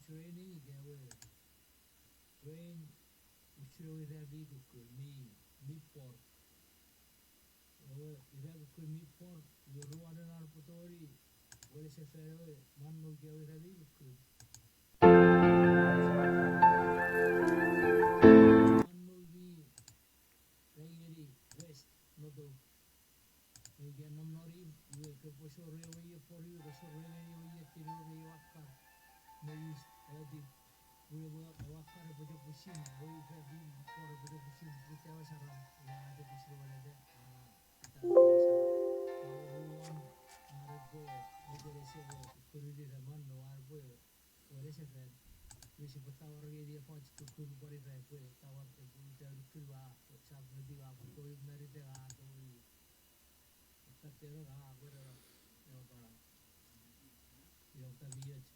training gawe train ushiro irabi ku mi por irabi ku mi por yoro ana potori wale se fere manno gawe irabi ku manno bi raigeri west nodo ege namnori ue ke posho rewe ye por yu posho rewe ye tiro re wakka Mayus di Buya Wakar Buja Pushing, Boy Fadi for Buja Pushing, Putawa Saram, ada Pushing ada kita Saram. Arbo, ada resiko kurudi zaman no arbo, oleh sebab Wisi Putawa dia faj tukul bari raipo, tawar Buja Kulwa, Sabri Diwa, Koi Merite Atoi, Katero Agora, Yang tabiat.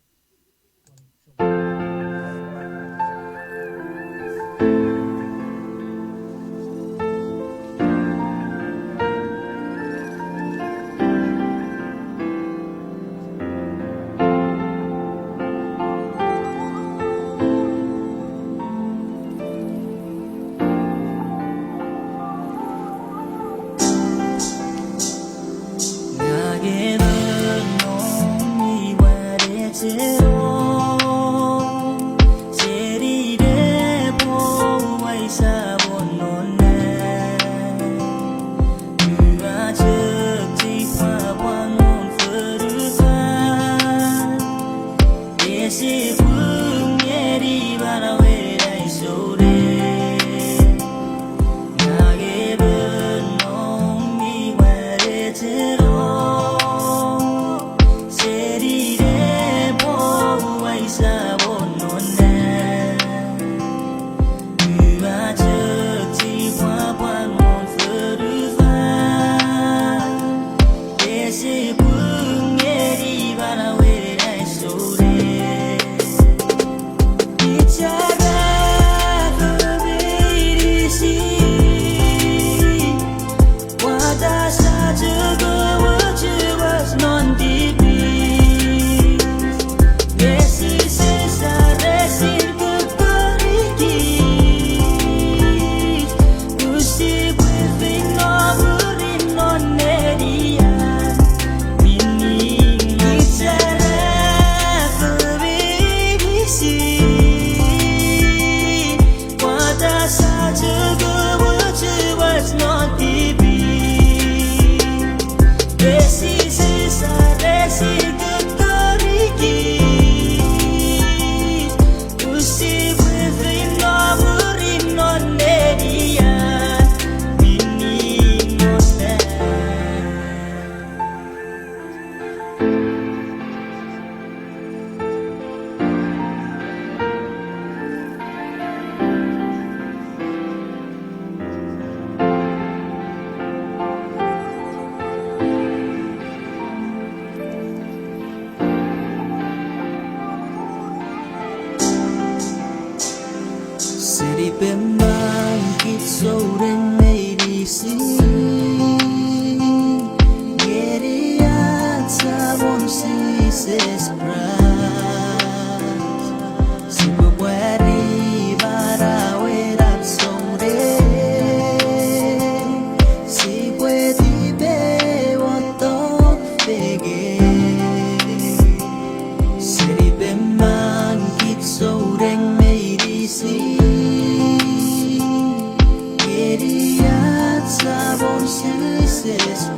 Sises Super Wari Bara Werat Sore Si Wedi Be Wato Bege Seri Bemang Kit Soreng Medisi Geriat Sabon Sises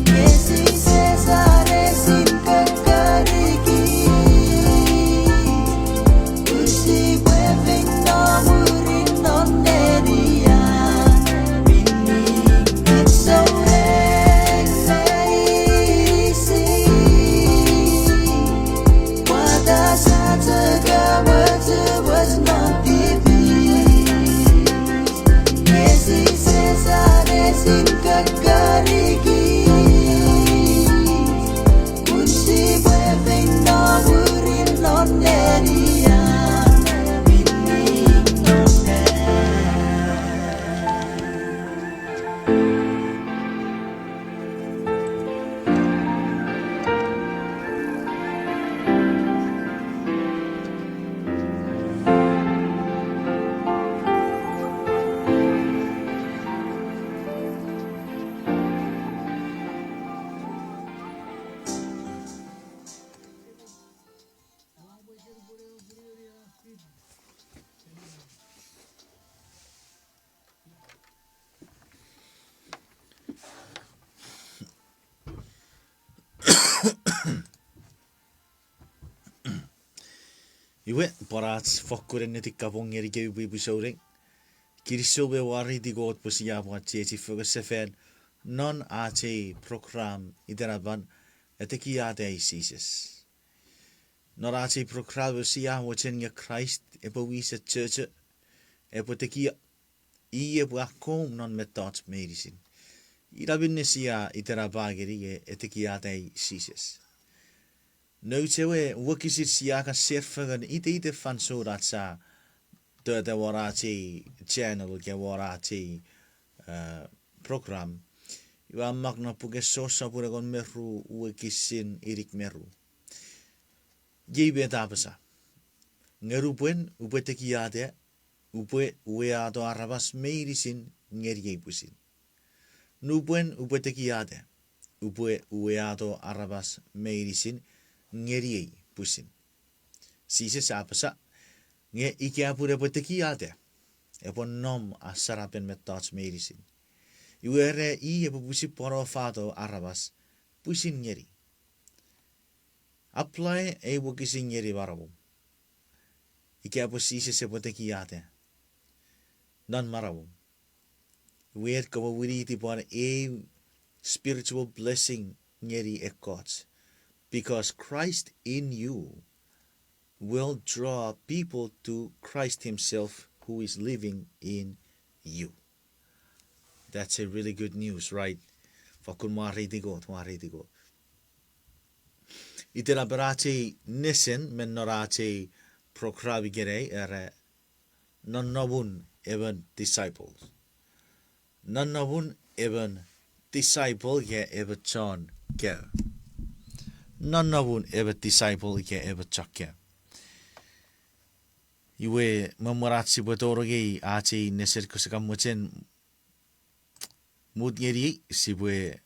Yes, he says I Iwe parats fokkuren netikapongeri kewipusoureng. Kirisobe wari digot pusia buatjeti fugasefen non ate program ideraban Atekiata Sises. Norate program sia watchenya Christ epowisa church epotekia iye buakom non methods medicine. Irabinnesia iderabageri Atekiata Sises. No tewe wakisit siaka serfagan ite fansorat sa de warati channel ke warati program. Iwa magna puge sosa puragon meru wakisin irik meru. Gibe tapasa. Ngerupuen upetekiate upe ueado arabas meirisin ngeriyepusin. Nupuen upetekiate upe ueado arabas meirisin ngeriye pusin. Sises apasa nge ikiapure petekiate epon nom asarapen methods medicine. Iwere I epusi porofato arabas pusin ngeri. Apply e wokisin ngeri barabum. Ikiapu sises epetekiate non marabum. Weer kawa wiriti pon a spiritual blessing ngeri ekots. Because Christ in you will draw people to Christ himself who is living in you. That's a really good news, right? Fakun maritigot. Itera berate nesen men norate procravigere ere Nonomun Emon disciples. Nonomun Emon disciple ye ever John go. Nonomun ever disciple ye ever chakya. Iwe mamoratsi botorogi ati neser kusakamuchen mudgeri sibwe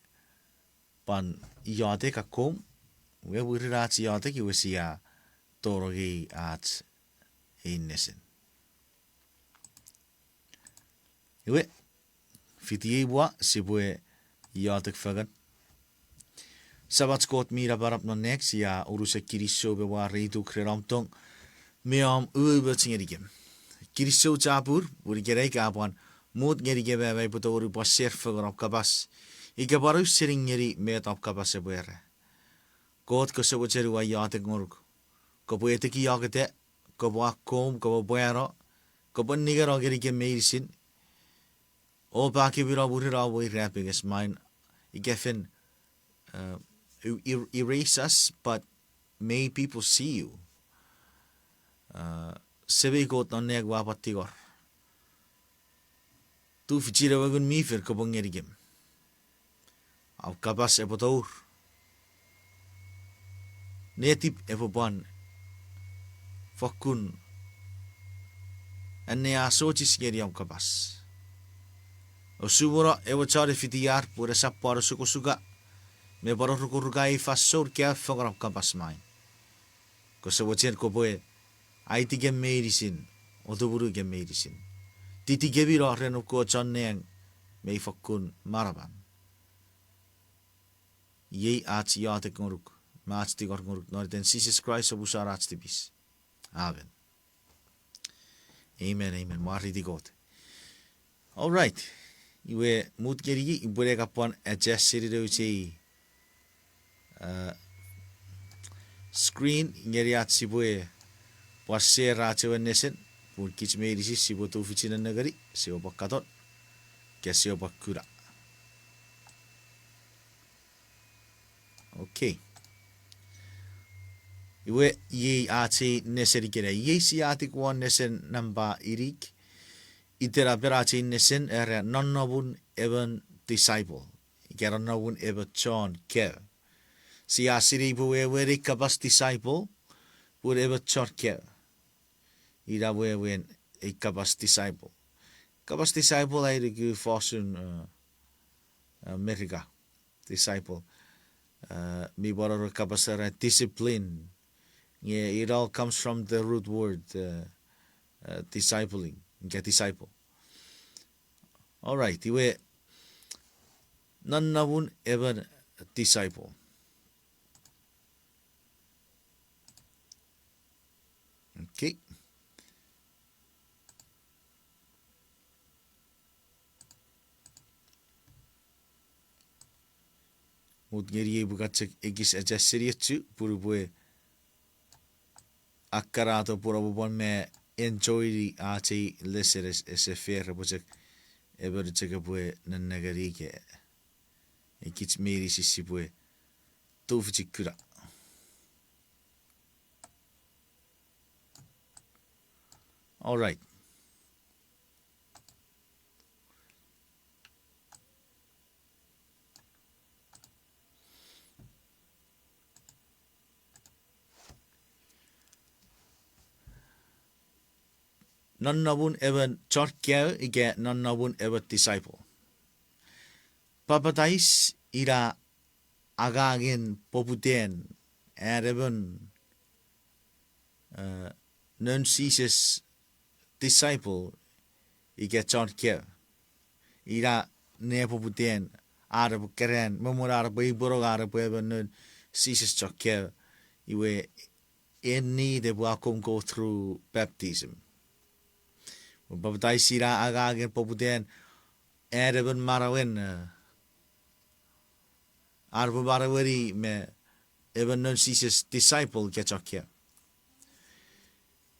pan yate kakom we wirirati yate ki wesia torogi at in nesen. Iwe fitiebwa sibwe yate fagan. Sabat skot mira barap no next ya uruse kiriso be wa reitu kreramtong meam ubertingerigem. Kiriso chapur buri gerei kapan mood gerige be putoru passer fagan op kabas. Ike baru sering ngeri met op kabas ebere. God ko sebo ceru wa yate ngoruk. Ko poete ki yagete ko wa kom ko boero ko bon nigero gerige medicine. O baki bira burira we rapping is mine. Ikefen erase us, but may people see you. Sebe got on neg wapatigor. Tu fichira wagun mifer ko bongerigem. Au kabas epotour. Netip epoban. Fakun. Ane asochis geri au kabas. O subura ewo chare fitiar pura saparo suko me baro rukai fasor kia fagrap kabas mai. Ko sebo chen ko boe aiti gem medicine o tuburu gem medicine. Titi gebiro reno ko channeng me fakun maraban. Ye ati yate ngoruk maats ti gor ngoruk nor den Jesus Christ obusar ats ti bis. Amen. Amen. Mari di God. All right. Iwe mut gerigi ibure kapon adjust sirido che screen ngeriat sibue passe racho nesen pur kich medisi sibo tu ficina nagari sio bakatot ke sio bakura. Okay. Iwe ye ate neseri kere ye si ate kwa nesen namba irik itera berache nesen era Nonomun Emon disciple. Ikera Nonomun Emon John ke. Si asiri buwe weri kabas disciple bur Emon John ke. Ira wen e kabas disciple. Kabas disciple ai de fosun America disciple. Mi bororo kabas era discipline. Yeah, it all comes from the root word discipling. Get disciple. All right, iwe Nonomun Emon disciple. Okay. Mut ngeri bukatsek egis ajassiriatsu purupue akkarato purapupon me enjoy ati leseres esefer busek ebertsegapue nannagarike ekits meri sissipue tuufitikkura. All right. Nonomun Emon chorkeu ige Nonomun Emon disciple. Papatais ira agagin poputen erebon non Sises disciple ige chorkeu. Ira ne poputen arabu keren memor arabu iborog arabu eben non Sises chorkeu. Iwe in need of welcome go through baptism. Papatais ira agagin poputen erebon marawen arabu maraweri me even non Sises disciple getchokya.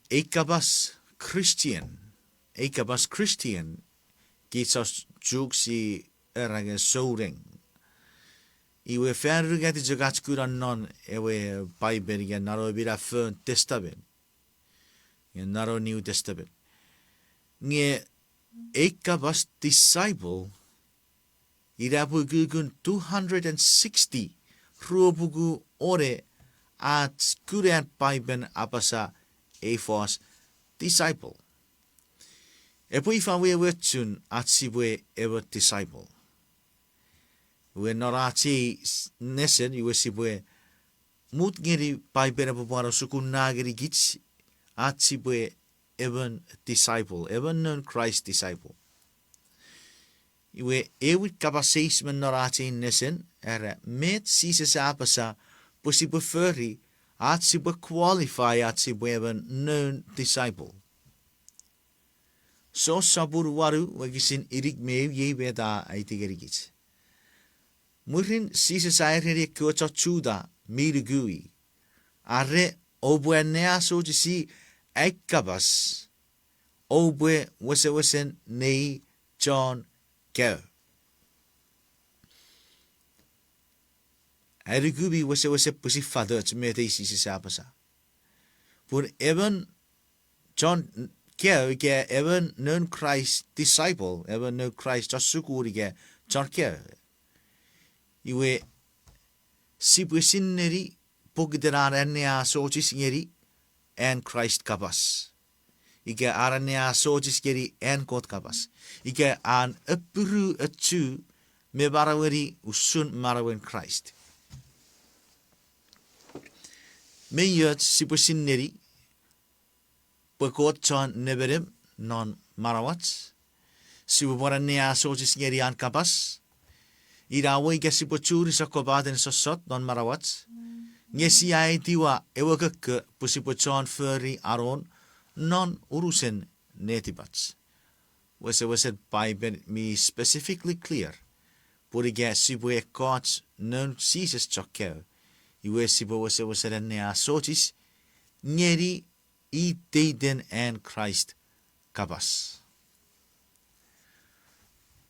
Ekabas Christian gitsos juksi erage soring. Iwe ferruga ti jogatskura non ewe Bible ya naro bira fön testament. Ya naro New Testament. Nge ekabas disciple irapu gugun 260 ruopugu ore at kurean Bible apasa efos disciple. Epo ifa we wetsun at sibwe ever disciple. We norati nesen iwe sibwe mut ngeri Bible apaparo sukunageri gits at sibwe even disciple, even non Christ disciple. Iwe ewit kapaseis men norati nesen era met Sises apasa pusibu furry at sibu qualify at sibu even non disciple. So sabur waru wagisin irik meu ye beda aitigerigit. Murin Sises aire kuocha chuda mirugui. Arre obwe nea so jisi ekabas obwe wesen nei John Keu. Erigubi wese pusi father to me Sises apasa. Pur even John Keu ge even non Christ disciple, even no Christ jasukuri ge John Keu. Iwe sipusineri pogderan ennea sochis ngeri en Christ kabas. Ike aranea sochis ngeri en kot kabas. Ike an upuru atsu me baraweri usun marawen Christ. Me yut sipusineri pekot chan neberem non marawats. Sibubaranea sochis ngeri an kabas. Irawe ge sipuchuri sa kobaden sosot non marawats. Ngesi ai tiwa ewakeke pusipuchan furry aron non urusen netibats. Was Bible me specifically clear. Purige sibue kots non Sises chokeu. Iwe sibu was nea sotis ngeri I deiden en Christ kabas.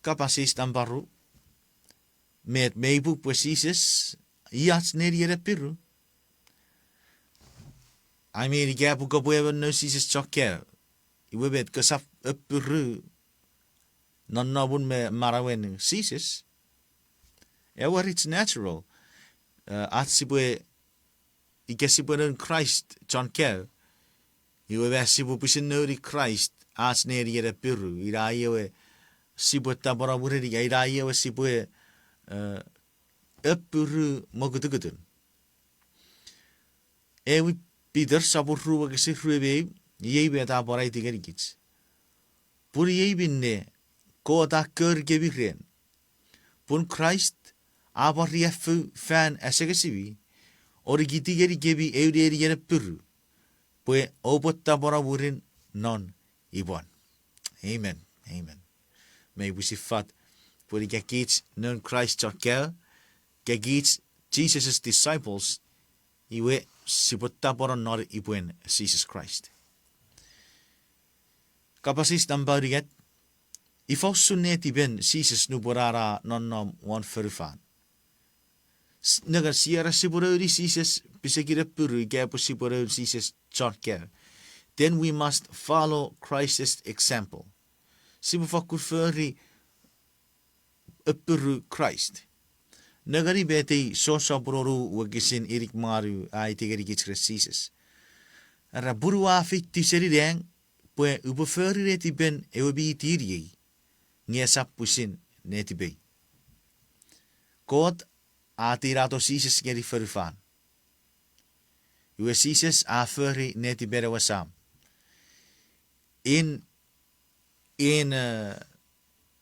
Kabas is dan baru. Met meibu Sises iats neri piru. I mean, gabu gabueven no Sises chokeu. Iwe bet kasaf upuru. Non nabun me marawen Sises. Ewer it's natural. At sibue igesibuen Christ John Keu. Iwe be sibu pisin nori Christ ats neri piru. Ira iwe sibu tabora bureri. Ira iwe sibue upuru mogudugudun. Ewe Peter saburu wagisi ruebe yebe ta borai tigerigits. Puri yebinne ko ta keur gebirren. Pun Christ abariafu fan asegasibi origiti geri gebi euderi yere puru. Pue obota bora wurin non ibuan. Amen. Amen. May we sifat puri gagits non Christ chorkel, gagits Jesus' disciples, iwe sibota bora nor ibuen Jesus Christ. Kapasis tambariget, ifausunet iben Jesus nuborara non wan furfan. Nagar siara siborori Jesus bisekira puru gapo siborori Jesus chorkel. Then we must follow Christ's example. Sibufakurfuri upuru Christ. Nagari bete sosa broru wagisin irik maru ai tigari gitskres Jesus. Ara buru afi tiseri deng pue ubufuri reti ben ewabi tiri ngesap pusin neti bei. God atirato Jesus ngeri furfan. Uwe Jesus afuri neti bere wasam. In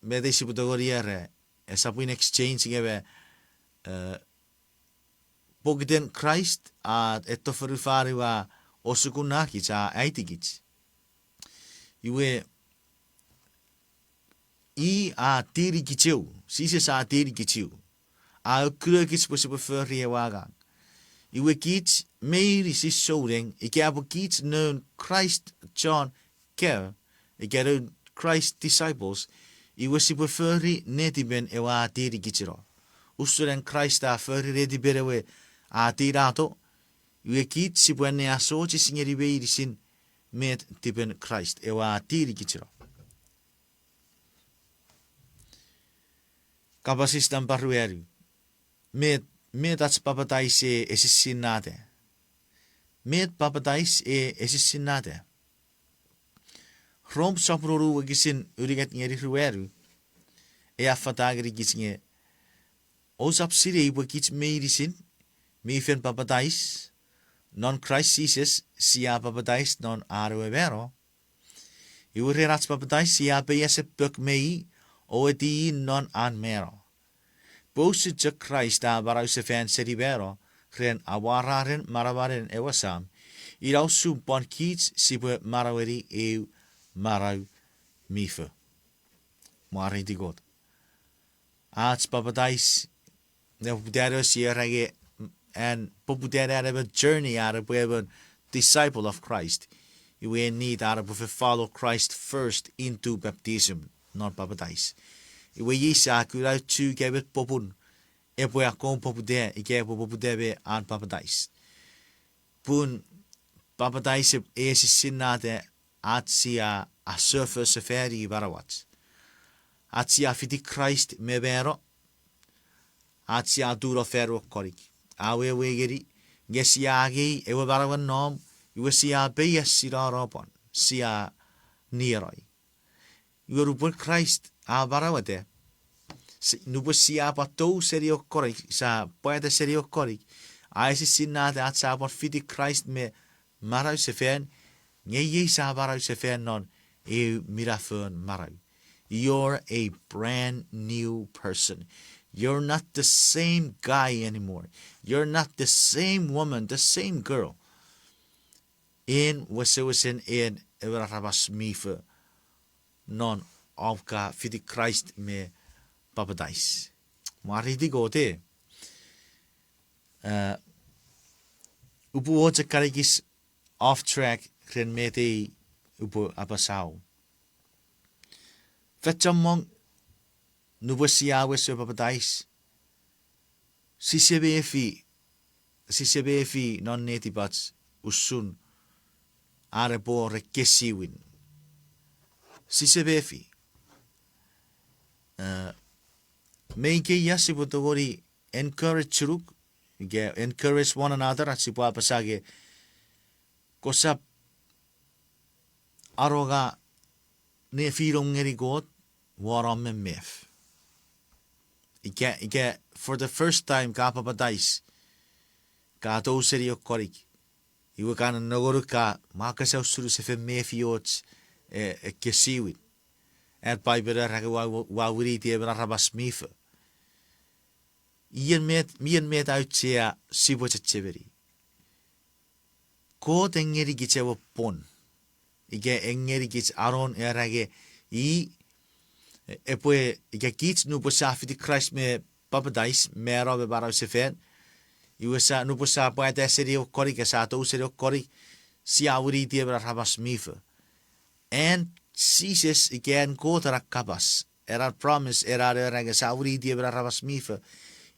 bede si putogoriere esapu in exchange gebe pogden Christ at eto furfari wa osukunaki cha aitigich. Iwe I a tiri gicheu, Jesus a tiri gicheu. A ukrugis posible furry wagang. Iwe kits meiri sis souding, ik heb kits known Christ John Ker, ik heb Christ disciples, iwe si furry neti ben ewa tiri gichero. Usuren Christ a furry redi berewe a tirato, iwe kits si buene a sochi singeri beiri sin met tipen Christ ewa tiri gichero. Kapasis dan parueru. Met ats papadais esissinate. Met papadais esissinate. Rom saproru wagisin urigat ngeri rueru. Afatagri gisnge. Osap sire wagits meirisin. Mefen papadais. Non Christ Jesus sia papadais non aruevero. Iurerats papadais sia beyese buk mei. Oedi non an mero. Bosu je Christ a barause fan seribero, ren awararen marawaren ewasam, irausu bon kids sibu maraweri eu marau mife. Mari di God. Aats papadais, ne pudero sierage, and popudere out of a journey out of a disciple of Christ. You need out of follow Christ first into baptism. Non papadais. Iwe yisa kura tu gebet popun. Epo ya kon popude, ike popude be an papadais. Pun papadais esi sinate atsia a surface seferi barawat. Atsia fiti Christ mebero. Atsia duro ferro korik. Awe wegeri. Gesiagi ewe barawan nom. Iwe siya beya sirarapon. Siya niroi. Iwe Christ a barawate. Nubo siya pato serio korik. Sa poeta serio korik. Aisi sinate at sa pon fiti Christ me marau sefen. Nye sa barau sefen non. E mirafön marau. You're a brand new person. You're not the same guy anymore. You're not the same woman, the same girl. In wasewasen in evrarabas mife. Non avka fiti Christ me papadais. Mariti gote. Upu ocha karikis off track kren mete upu apasau. Fetchamong nubasia wesu papadais. Sisebefi non neti bats usun arebo rekesiwin. Sisebefi. Make yasi butogori encourage churuk. Encourage one another at sipa pasage. Kosap aroga ne firong ngeri god waram mef. Ike for the first time ka papadais ka to serio korik. Iwe kana nogoru ka makasa usuru sefe mefiots kesiwit. Et paibera rake wawiri te bra rabas mife. Mien met uit sea sibocha cheveri. God engeri gits ewa pon. Ige engeri gits aron erage I epwe ige gits nu bosa fiti Christ me papadais mero be barau sefen. Iwesa nu bosa po ata seri o kori ke sa to seri o kori si awri die bra rabas mife. En Sises igen God era kabas. Era promise era erage sa awri die bra rabas mife.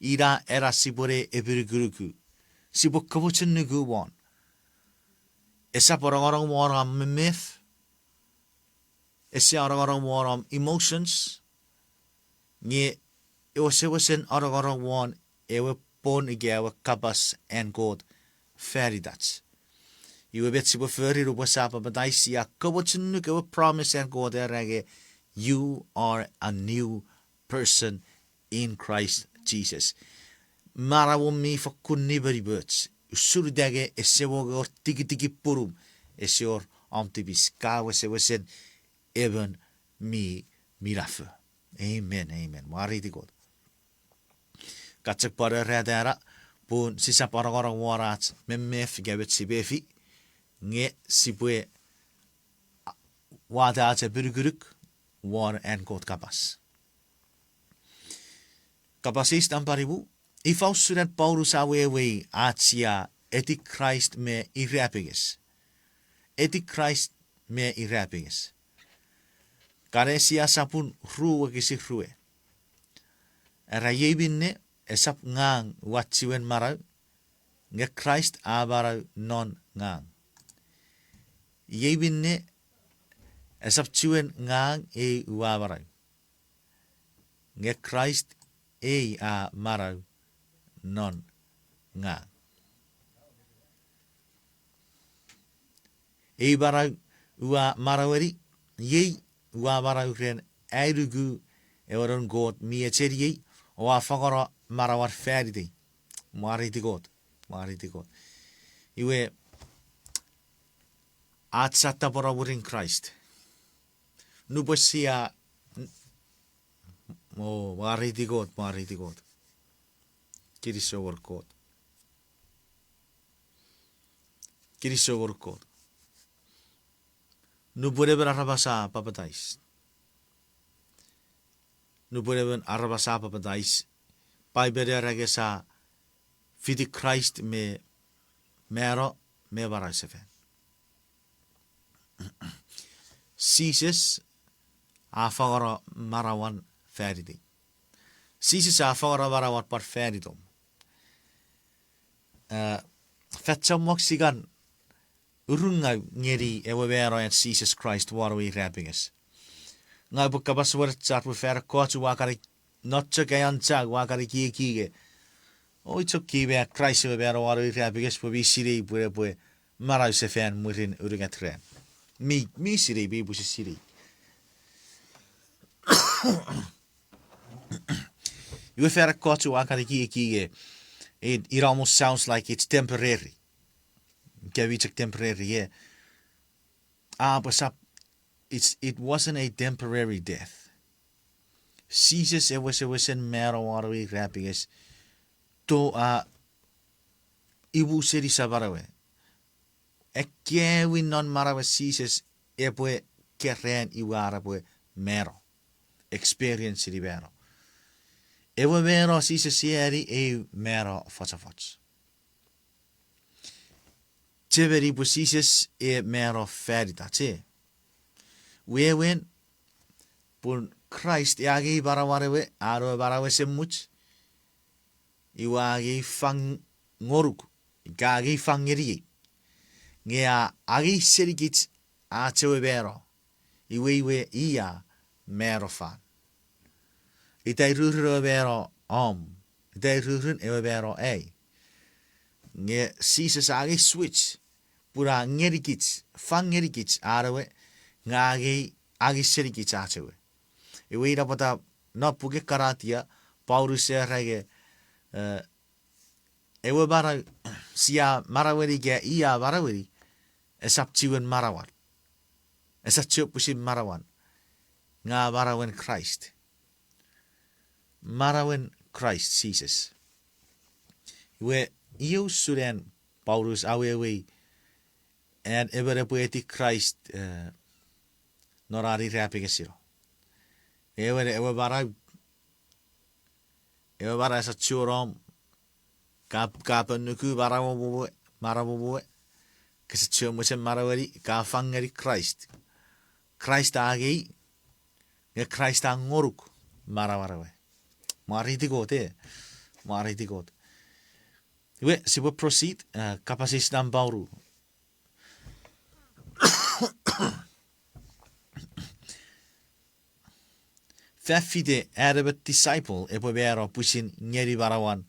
Ira era sibore ebirguruku. Sibo kabuchen nugu won. Esa orang-orang moram memif. Esa orang-orang moram emotions. Nge ewasen orang-orang won ewe pon ige ewe kabas en God ferdats. Iwe bet sibo feri rupa sapa badaisi ya kabuchen nugu ewe promise en God erage you are a new person in Christ Jesus. Mara wo mi fa kunni bari birds. Usurdage esse wo tiki purum. Esse or amtibis ka wesen even mi mirafe. Amen, amen. Mari di God. Katsak para redera pun sisa orang-orang warat memef gabet sibefi nge sibue wada aja burguruk war en God kapas. Kapasis tamparibu Ifausuran Paulus awewe atia eti Christ me irapiges. Eti Christ me irapiges. Karesia sapun ruwa kisi ruwe. Rayebinne esap ngang watsiwen marau. Nge Christ abarau non ngang. Yebinne esap tiwen ngang e uabarau. Nge Christ e a marau. Non nga. E barau ua marawari, ye ua barau ren airugu e oron God mi e teri ye, o a whakara marawar whēriti. Mariti God, mariti God. Iwe atsata parawur in Christ. Nubasia, oh, mariti God, mariti God. Kiriso workot. Kiriso workot. Nu boleh berarabasa papadais. Nu boleh berarabasa papadais. Pai beraragesa fiti Christ me mero me barasefen. Sises afagara marawan feridi. Sises afagara marawan par feridom. Fetsamok sigan urunga ngeri ewe vero en Jesus Christ warwi rapinges. Nga bukabas word chat we fer kotu wakari notcha gayan chag wakari kige. O it's okay be Christ we vero warwi rapinges po bi siri pue marau se fan murin urunga tren. Mi siri bi bu siri. You fer kotu wakari kige. It almost sounds like it's temporary. It's temporary, yeah. But it wasn't a temporary death. Sises it was in Marawawi Rapies. To Ibu City Sabarawe. Ekewi non Marawa Sises epwe keren iwarabwe mero. Experience di vero. Ewe mero Sises sieri e mero fotsafot. Teveri Sises e mero ferita te. We wen pun Christ yagi barawarewe aro barawe semuch. Iwagi fang ngoruk. Gagi fangeri. Ngea agi serigit a tewe vero. Iwe ia mero fan. Itai rurro vero Itai rurun ewe vero ei. Nge Sises agi switch. Pura ngerikits, fang ngerikits arawe, ngagi agi serikits achewe. Iwe ira pata na puge karatia, Paulus rege, ewe bara sia maraweri ge ia maraweri, esap tiwen marawan. Esap pusim marawan. Nga marawen Christ. Marawen Christ, Jesus. Iwe iu suren Paulus awewe, and ebere poeti Christ norari rapi gesiro. Ewe bara sa churom kap nuku marawo kasi chumo se marawari ka fangari Christ agi nge Christ angoruk marawarawe. Mariti gote. Iwe si we proceed kapasis nam bauru. Fafide erebe disciple vero pusin ngeri barawan.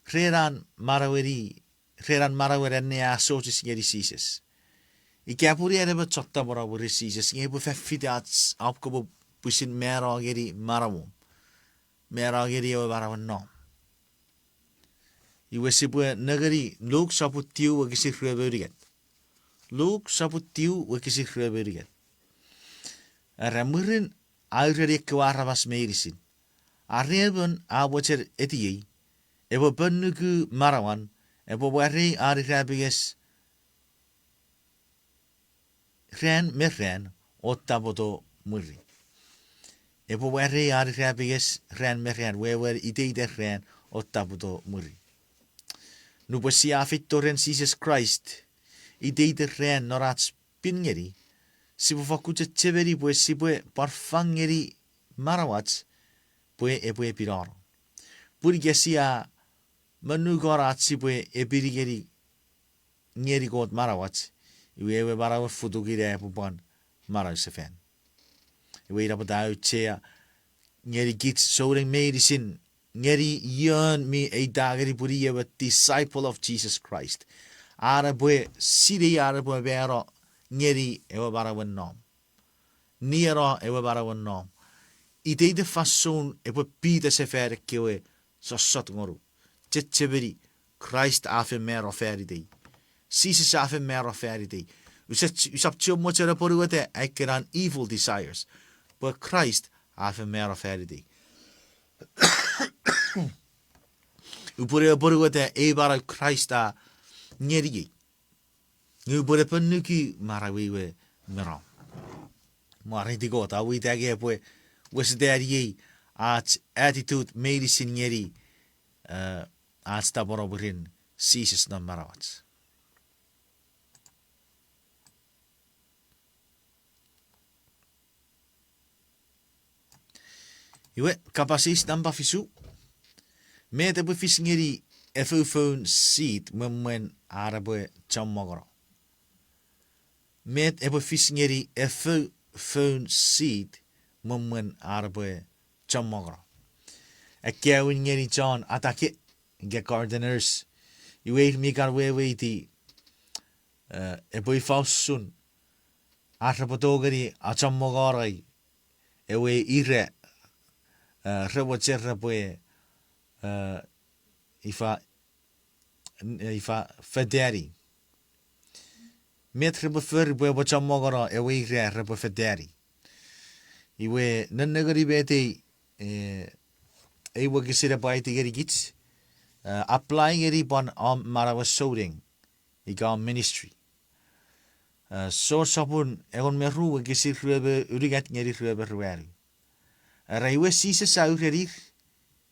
Reran maraweri ne asotis ngeri Sises. Ikapuri erebe chotta barawuri Sises ngebu fafide ats apkobo pusin mero ngeri marawum. Mero ngeri ewe barawan no. Iwe sibwe negeri luk saputiu wakisi reberiget. Ramurin aurere kwarabas meirisin. Arrebun awacher etiye. Ebo benuku marawan. Ebo wari arirabiges. Ren merren ottaboto muri. Ebo wari arirabiges ren merren. Wewer ideide ren ottaboto muri. Nu siafit toren Jesus Christ. Ideide ren norats pingeri. Sibu fakuche cheveri pues sibue parfangeri marawats pue epue piraro. Puri gesia manugorat sibue epirigeri ngeri got marawats. Iwe barawa futugire epupon maraw sefen. Iwe rapatau chea ngeri gits soring medicine ngeri yearn me a dageri puri ewe disciple of Jesus Christ. Arabue siri arabue vero ngeri ewe barawan nom. Niero ewe barawan nom. Idee de fason ewe pide se verre kewe so sot ngoru. Cheberi Christ afe mero feridi. Sises afe mero feridi. Usap tio mochera poruete ekeran evil desires. But Christ afe mero feridi. Upure poruete e bara Christ a ngeri. Nu bore penuki marawiwe mero. Mariti gota we dage pue was there ye at attitude medicine ngeri at staboroburin Sises na marawats. Iwe kapasis namba fisu. Mete bu fis ngeri efufun seed mwen arabe chammogoro. Met ebo fis ngeri efufun seed mwen arabe chammogoro. Ekewin ngeri John atake ge gardeners. Iwe mi garwe ti ebo ifausun arabotogeri achammogorai ewe ire rebo cerreboe ifa federi. Met rebo ferboe bochammogoro ewe ire rebo federi. Iwe nannegari bete ewe gisire baiti geri gits applying eri bon marawa soding iga ministry. So sabun egon meru gisir rebe urigat ngeri rebe rueri. Raiwe Sises saurerir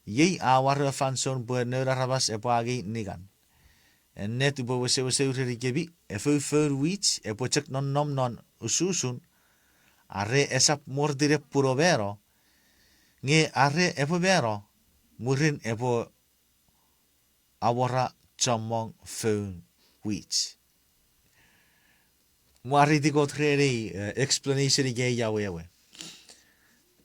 ye awar fanson bo neurarabas epagi nigan. En net bo we saurerir gebi efufur wits epochek non ususun are esap mordire purovero nge are epovero murin epo awara chamong fun wits. Mariti gotreri explanation ge yawewe.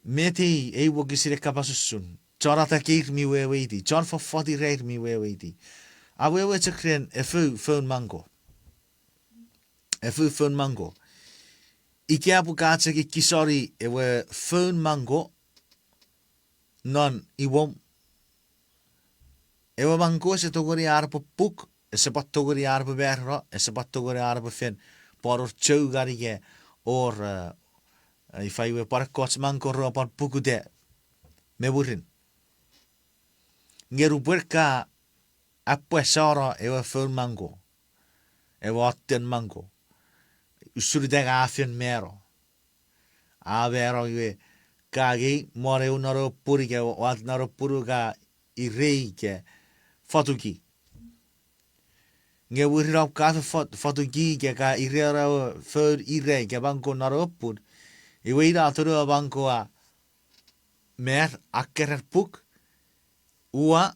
Meti e wogisire kapasusun. Charata keir mi weweiti. Char for 40 reir mi weweiti. Awewe chakren efu phone mango. Ike apu kaatse ki kisori ewe phone mango. Non iwom. Ewe mango se togori arpo puk. Se pat togori arpo berra. Se pat togori arpo fen. Paror chougarige or if I were parakots manko ro par pukude me burin ngeru puerka apue sara ewa phone mango ewa atten mango usuridega afian mero. A vero iwe kagi more unaro puri ke wat naro puru ka irei ke fatuki. Nge wirau ka fatuki ke ka irera fer irei ke banko naro pur. Iwe ira toro banko a mer akkerer puk ua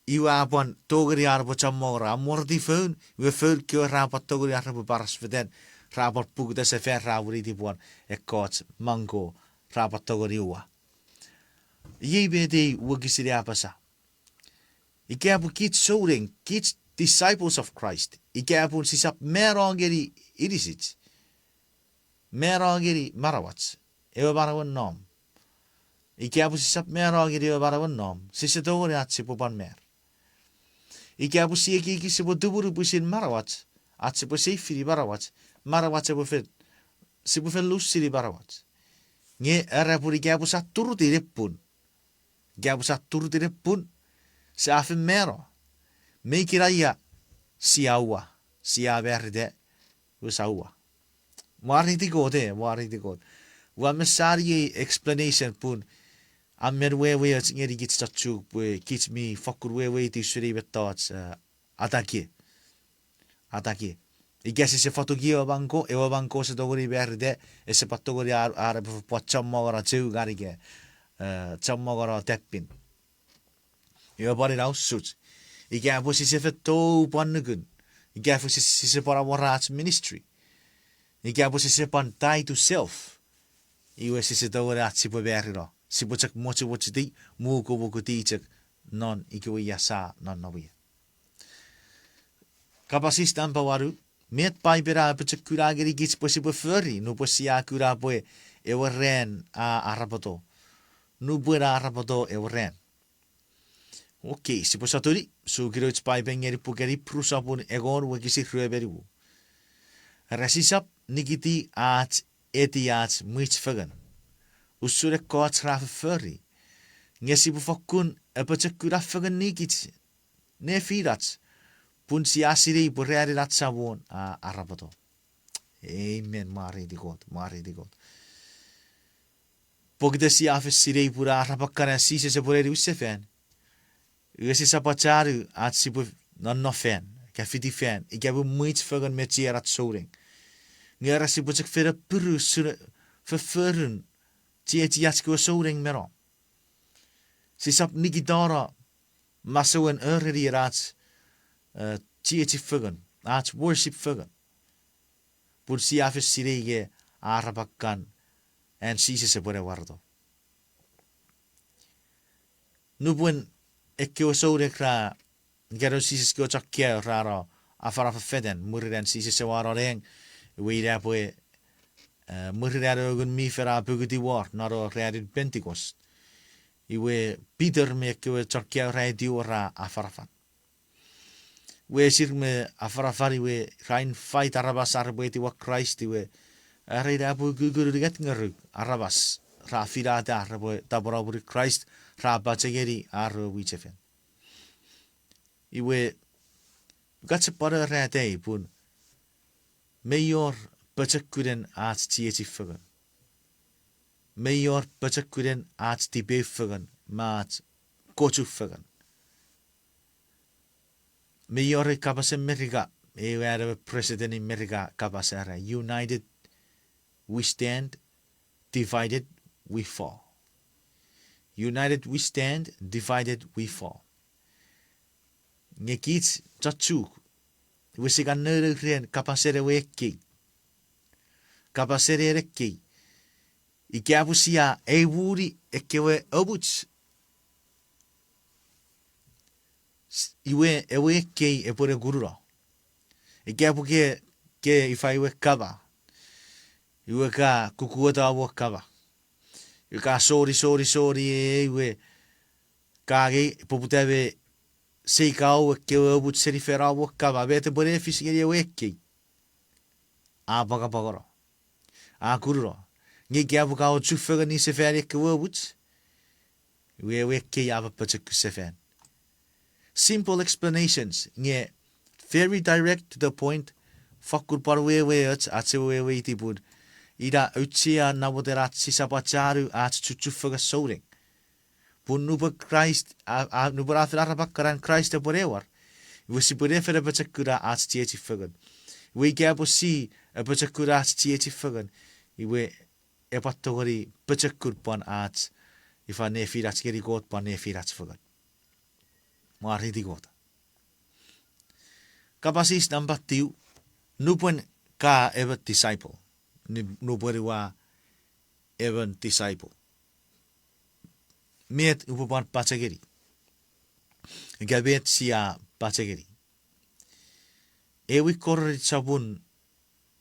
iwa apon togri arbo chamora amordi feun we feun kyo rapat togri arbo paras veden rapat puk da se fer rawri di pon e kots mango rapat togri ua ye bede wugisiri apasa ike apu kit showing kit disciples of Christ ike apu sisap merongeri irisit merongeri marawats ewa barawan nom ike apu sisap merongeri ewa barawan nom sisetogri at sipupan mer ike apu sieki iki sipo duburu pusin marawats at sipo seifiri barawats marawats sipo fel lusiri barawats nge era puri ike apu sat turu tirepun ike apu sat turu tirepun se afen mero me kiraya siawa sia verde usawa wari di gode wa mesari explanation pun Amer wewe at ngeri git statu we kit mi fokur wewe ti suri betats ataki. I guess se fotogi o banko se dogori verde e se patogori ar pochammo ora tu garige chammo ora teppin. Io bari rau suit. I ga bo se feto pannugun. I ga fo se para warats ministry. I ga bo se pan tie to self. I we se dogori at si po verro. Si bocak moche di mu ko boko tichak non ikiwe yasa non nawi kapasis tampa waru met pai bera bocak kurageri gits possible furry no posia kura boy ewren a arapato no buera arapato ewren okay si posaturi so giro pai bengeri pugeri prusapun egor wekisi rueberiu rasisap nikiti at etiat much fagan usure koats rafa furry. Ngesi bufakun epachakura fagan nikit. Ne firats. Pun si asiri bureri rat sabon a arapato. Amen. Mari di God. Pogde si afis sirei pura arapakara sise se bureri usefen. Ngesi sapacharu at sibu non fen. Kafiti fen. Ikabu muits fagan meti rat soring. Ngera si bachak fera puru sure verfurren. Tieti jatsko soring mero. Si sap nikidara maso en urri rats tieti fugan. At worship fugan. Pur si afis sirege arabakan en Sises se pore wardo. Nubwen ekkeo soring ra gero Sises go chakkia raro afarafa feden muriren Sises se waroreng weira poe murrere ogun mi fera bugudi war naro readid Pentecost. Iwe Peter me kewe chorkia readi ora afarafan. We sirme afarafari we rain fight arabas arbeti wa Christ iwe reida abu guguru get ngeru arabas ra fira da arbo taboraburi Christ ra bachegeri arro wichefen. Iwe gatse para readei pun mayor Bachakuden at tieti fugan. Mayor Bachakuden at die befugan, maat kochu fugan. Mayor kabas America, were president in America kabasara. United we stand, divided we fall. United we stand, divided we fall. Ngekits chachu, we sigan nere kapasere weki. Kapasere reki. Ikabusia ewuri ekewe obuts. Iwe ewe ke epore gururo. Ikabu ke ifaiwe kaba. Iwe ka kukuota awo kaba. Iwe ka sorry iwe kage poputebe seikao kewe obuts serifera awo kaba. Bete bore fisigeri ewe ke. Abaga bagoro. Gururo. Ngi abu ka o tsufaga ni seferi ke wobuts. We ke aba pachak sefen. Simple explanations. Nge very direct to the point. Fakkur par wewe at se wewe iti bud. Ida utsia naboterat sisapacharu at chuchufaga soring. Pun nuba Christ nuba afirarabakaran Christ aborewar. Wisi borefere bachakura at tieti fagan. We gabo si a bachakura at tieti fagan. Iwe epatogori bachakur pan at ifa nefirat geri got pan nefirat fagan. Maridi gota. Kapasis nambatiu nupun ka ever disciple. Nobody wa ever disciple. Met upapan pachageri. Gabet siya pachageri. Ewi korri sabun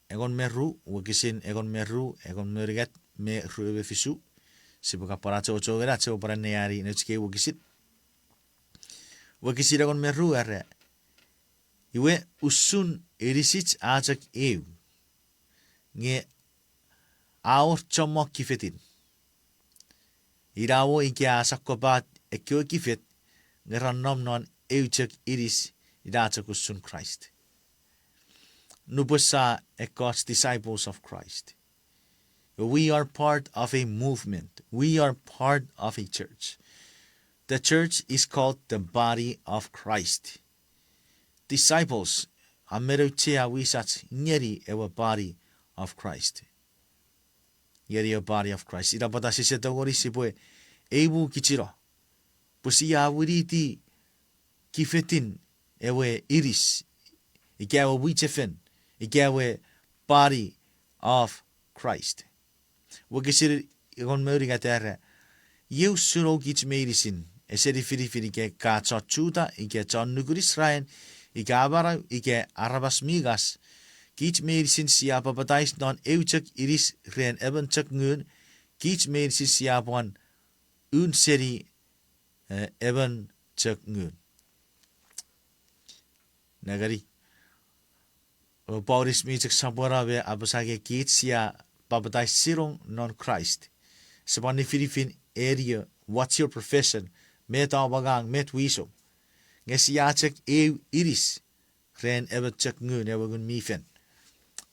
egon meru wakisin egon meru egon merigat me ruebe fisu sibuka paracho ocho vera cho para neari nechke wakisit wakisit egon meru are iwe usun erisich ajak eu nge aor chomo kifetin irawo ike asakobat ekyo kifet ngerannom non euchek iris idachak usun Christ. Nubusa ekos disciples of Christ. We are part of a movement. We are part of a church. The church is called the body of Christ. Disciples, ameruchea wisat nyeri ewa body of Christ. Nyeri ewa body of Christ. Ira bata sisetogori sipue ebu kichiro. Pusia wiriti kifetin ewe iris. Ikawa wichefen. Ikawe body of Christ. Wakisir igon meuringa terra. Yeu suro gich meirisin. Eseri firi ke ka chochuta ike chon nuguris rain. Ike abara ike arabas migas. Gich meirisin siapa batais non euchak iris ren eben chak ngun. Gich meirisin siapuan un seri eben chak ngun. Nagari. Pauris mijak sabora be abasage gich sia babatai sirong non-Christ. Sabani Filipin area, what's your profession? Met abagang, met wiso. Ngesiachek eu iris. Ren ebachek ngun ewagun mifen.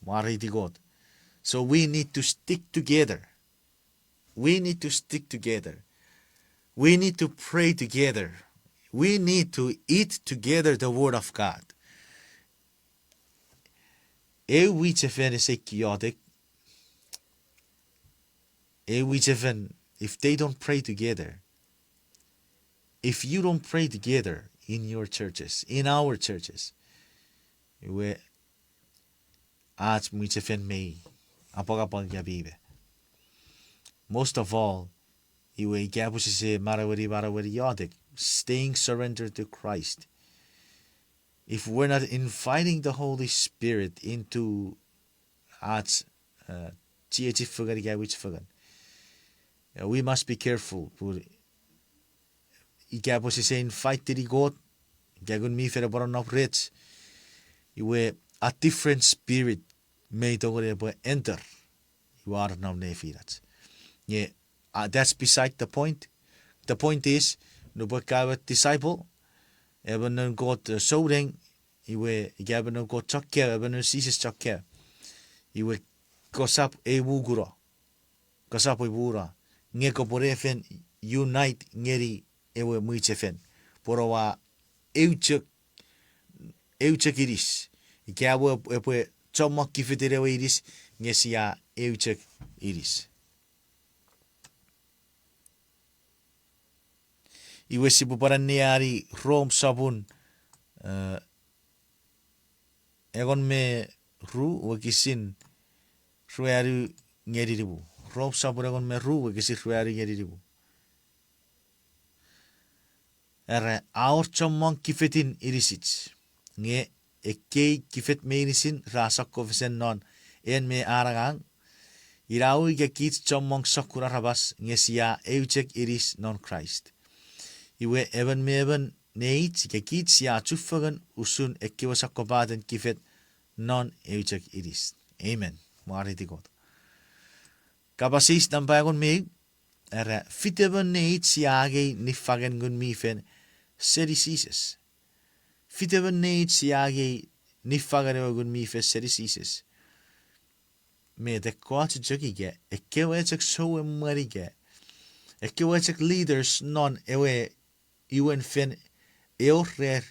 Mariti God. So we need to stick together. We need to stick together. We need to pray together. We need to eat together the word of God. Eu wichefen is chaotic. If they don't pray together, if you don't pray together in your churches, in our churches, we most of all, staying surrendered to Christ. If we're not inviting the Holy Spirit into us, we must be careful. Ikapos is saying fight to the God. Gagun mi fere boron of rich. You a different spirit made over enter. You are now nefirat. Yeah, that's beside the point. The point is no bakawa disciple. Even no God souding. You gaben no God chakya. Even no Sises chakya. You gosap e wugura. Gosap e wura. Ngeko porefen unite ngeri ewe muichefen. Porowa euchek iris. Ikawa epe chomak kifeterewe iris ngesia euchek iris. Iwe sibu paraniari rom sabun egon me ru wakisin ruaru ngeri ribu. Rob saburagon meru wekisi ruari ngeribu. Ere aur chomong kifetin irisits. Nge ekei kifet meirisin rasakko visen non en me aragang. Irau ike kit chomong sakura rabas nge siya euchek iris non Christ. Iwe even me even neits ike kit siya chufagan usun ekiwa sakko baden kifet non euchek iris. Amen. Mariti God. Kapasis nampagon me era fiteven neit siage ni fagen gun mifen seri Sises. Fiteven neit siage ni fagan ewagun mi fe seri Sises. Me de kwaad jugige, ekewechek so marige, ekewechek leaders non ewe iwen fen eorer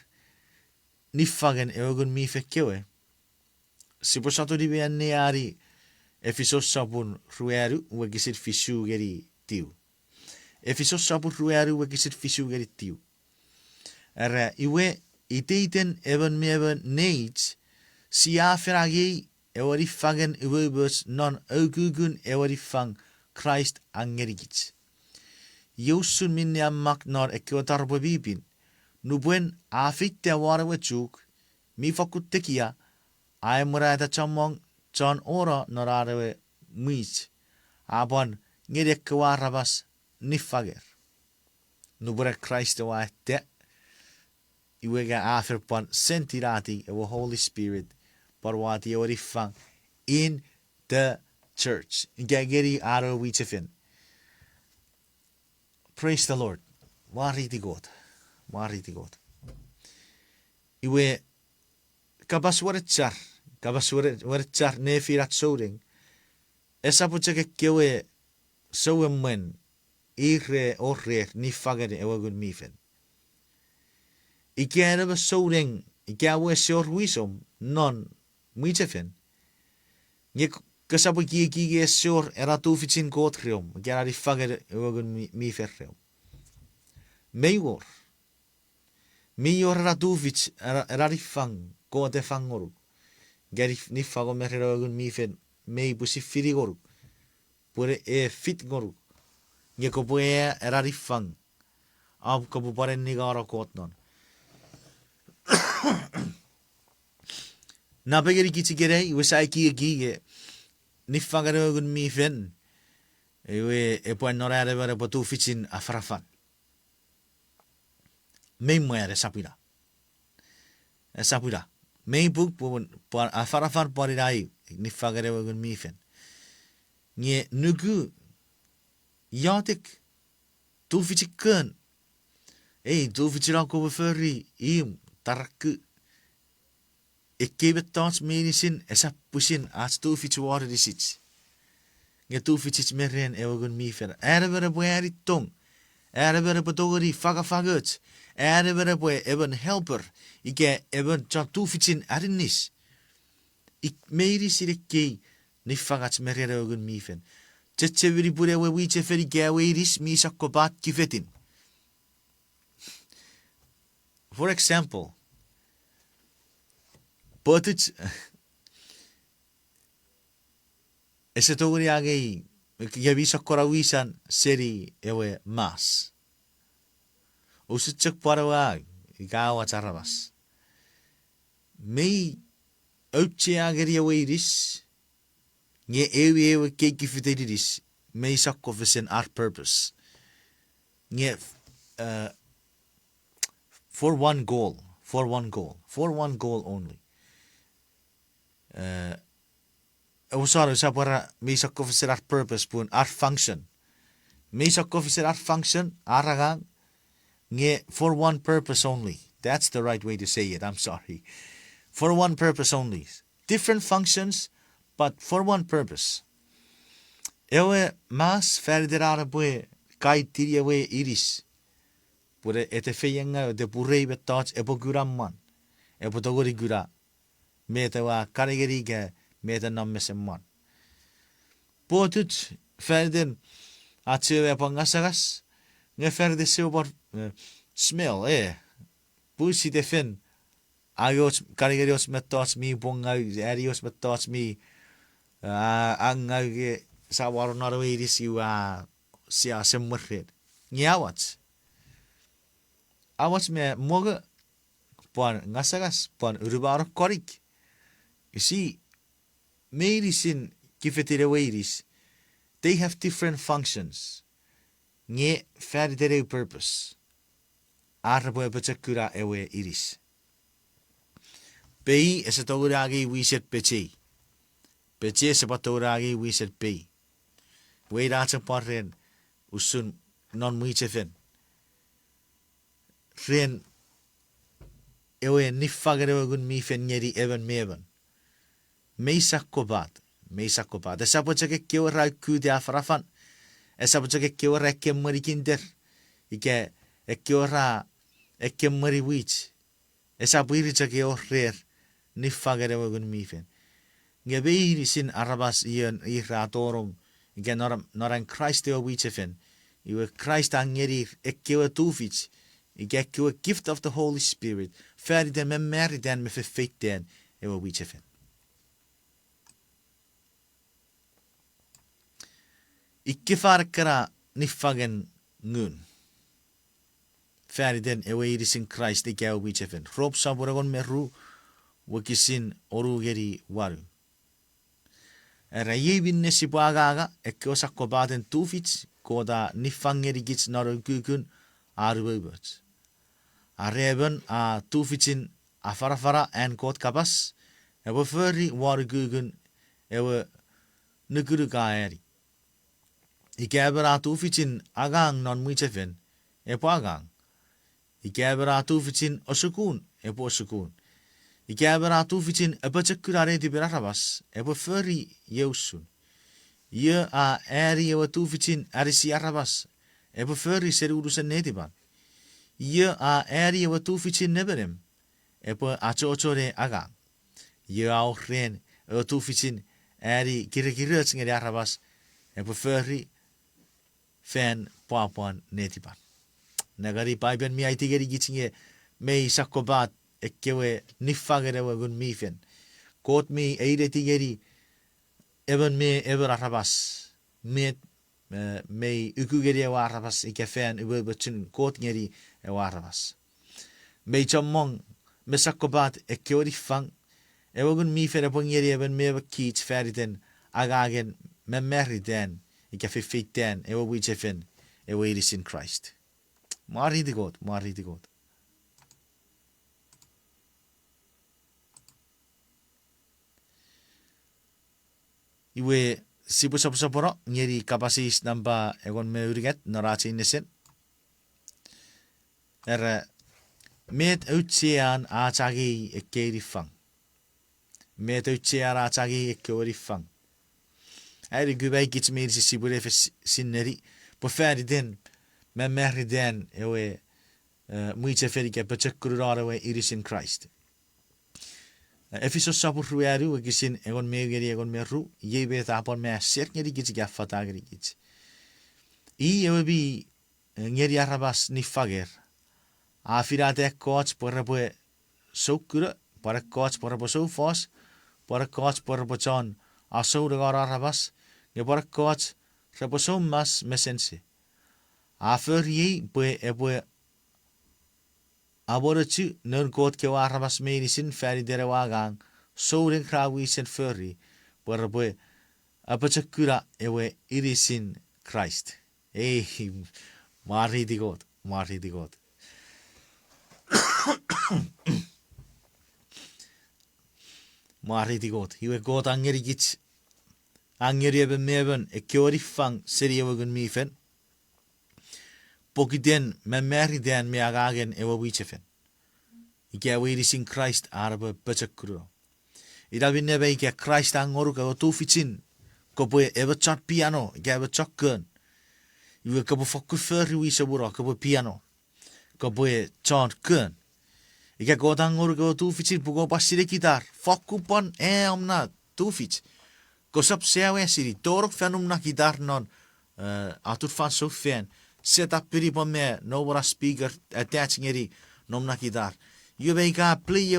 ni fagan ewagun mi fe kewe. Si posato di be neari efisos sabun rueru wegisit fisu geri tiu. Efisos sabun rueru wegisit fisu geri tiu. Era iwe iteiten even meven needs si aferagi ewari fagen iwebus non augugun ewari fang Christ angerigits. Usun minne ammak nor ekiotarbo bibin. Nubwen afitte warawe chuk mi fakuttekia aemurata chamong John ora norarewe muich. Abon ngerekwarabas nifager. Nubure Christ wa te iwega aferpon sentirati ewa Holy Spirit parwati ewari fang in the church. Gageri aro wichefin. Praise the Lord. Wariti God. Wariti God. Iwe kabas warechar. Kabas warechar nefirat souding. Esa puchake kewe sowe men ire orre ni fagade ewagun mifen. Ike erebe souding. Ike awe seor wisom non muichefen. Nye kasapu kie seor eratu fichin kootreom. Ike ari fagade ewagun miferreom. Meywor. Meywor eratu fich erari fang koote fangoru. Geri ni fago merrewagun mifen mei busi firigoru. Pure fit goru. Nye kopo erari fang. Ab kopo pare nigara kootnon. Na begeri kichi gerei iwe sai kie ni fagarewagun mifen iwe epoen norare bare potu fichin afarafan. Mei moere sapira. Sapira. Mei buk por afarafan porirai ni fagarewagun mifen. Nye nugu yatik tu fichikan. Tu fichira ko beferi im tarakku. Ik geef het thans medicijn, esa pusin, als tu fichuare disits. Nye tu fichits meren ewagun mifen. Vere boeri tong. Vere bedogeri fagafaguts. Vere boe even helper. Ike even chan tu fichin arinis. Ik medis irike ni fagats meren ewagun mifen. Tetse viri pure we wiche feri gaweris misa kobat kifetin. For example, potuch ese toguri agei yavisa korawisan seri ewe mas. Usuchak parawa igawa charabas. Mei outche ageri ewe iris. Nye ewe keki fitedis. Mei sakofisen our purpose. Nye for one goal only. Sorry, sa para misa officer our purpose pun our function. Misa officer our function aragang nge for one purpose only. That's the right way to say it. I'm sorry. For one purpose only. Different functions, but for one purpose. Ewe mas ferderara bue kai tiriawe iris. Pure ete feyanga de purei betats epo guramman. Epo togori gura. Meta wa karigeriga meta nammesemman. Potut verder atsewe pangasagas. Nge verder silver smell Pusi de fin. Ayos karigerios metats mi bonga erios metats mi angage sawaro narwe irisiwa sia semmerred. Nyawats. Awats me moge pon ngasagas pon urubaro korik. You see, medicine kifetireweris, they have different functions. Nye ferdere purpose. Arbo pechakura ewe iris. Pei is het oragi wiset peche. Peche se patoragi wiset pei. Weiraatse parren usun non muichefen. Ren ewe nifagere gun mi fen ngeri even meven. Meisak kobat. Esa po chake kewe ra kude afarafan. Esa po chake kewe ra kemari kinder. Ike kewe ra kemari wich. Esa po iri chake rer nifagere gun mi fen. Nge beiri sin arabas ian ira torong. Ike noran Christ eo wichefen. Iwe Christ angeri ekkewe tufich. Ike ekkewe gift of the Holy Spirit. Ferry den men meri den me faith den ewe wichefen. Ikke farkara nifagen ngun. Ferry den ewe irisin Christ ike ewe wichefen. Rob saburagon meru wakisin oru geri waru. Era yebinne si aga ekko sakko baden tufits koda nifangeri gits naro gukun arubebert. Areben a tufitsin a farafara en kot kabas ewe furri waru gukun ewe nukuru gaeri. Ikeber a tufitsin agang non muichefen epo agang. Ikeber a tufitsin osukun epo osukun. Ikeber a tufitsin epachekurare di berarabas epo furri usun. Ye a eri ewe tufitsin arisi arabas epo furri seri urusen nediban. Ye a eri ewe tufitsin neberem epo achochore agang. Ye a ochren ewe tufitsin eri kire-kirets ngeri arabas epo furri fen papuan nediban. Nagari paiben mi aitigeri gitsinge mei sakobat ekkewe niffagerewe gun mifen. Kot mi eire tigeri even me ever arabas. Mei ukugeri ewa arabas ike fen uwe betun kot ngeri ewa arabas. Mei chamong me sakobat ekkewe rifang. Ewa gun mifen epo ngeri even me ewa kiits feriten agagen me meriten ike fifiten ewa wichefen ewa iris in Christ. Mari di God. Iwe sipu saporo ngeri kapasis namba egon me uriget narachi innesen. Met utsean achagi ekkerifang. Met utsean achagi ekkerifang. Eri gubei gits mir si sibure sinneri. Po feri den men meri den ewe muiche ferike pachekkurare we iris in Christ. Efesos sapur rueru gisin egon megeri egon meru yebe tapon me serngeri gits gaffatageri gits. I ewe bi ngeri arabas ni fager. Afirate coach porre sokura para coach porre so fos para coach porre chon aso de arabas ge para coach reposo mas mesense. Afer ye bue ebue aborechu nun kot ke arabas medicine ferry dere wagang so den krawi sen furry porre bue apachakura ewe irisin Christ. Mari di God. Mari di God. Iwe God angeri gits. Angeri eben meben ekkeori fang seri ewe gun mifen. Pokiden men meri den me agagen ewe wichefen. Ike ewe irisin Christ arabe pachakuro. Irabi nebe ike Christ angoru ka tufitsin. Kopo ewe chat piano. Ike ewe chakun. Iwe kopo fokur ferri wisabura kopo piano. Kopo chat kun. Ike godangoru ka tufitsin pugo pasire gitar. Fokupon omna tufits. Kosap sewe siri torok fenum na gitar non atur fan so fen. Set up piri po me no wara speaker attaching eri nom na gitar. You be ka play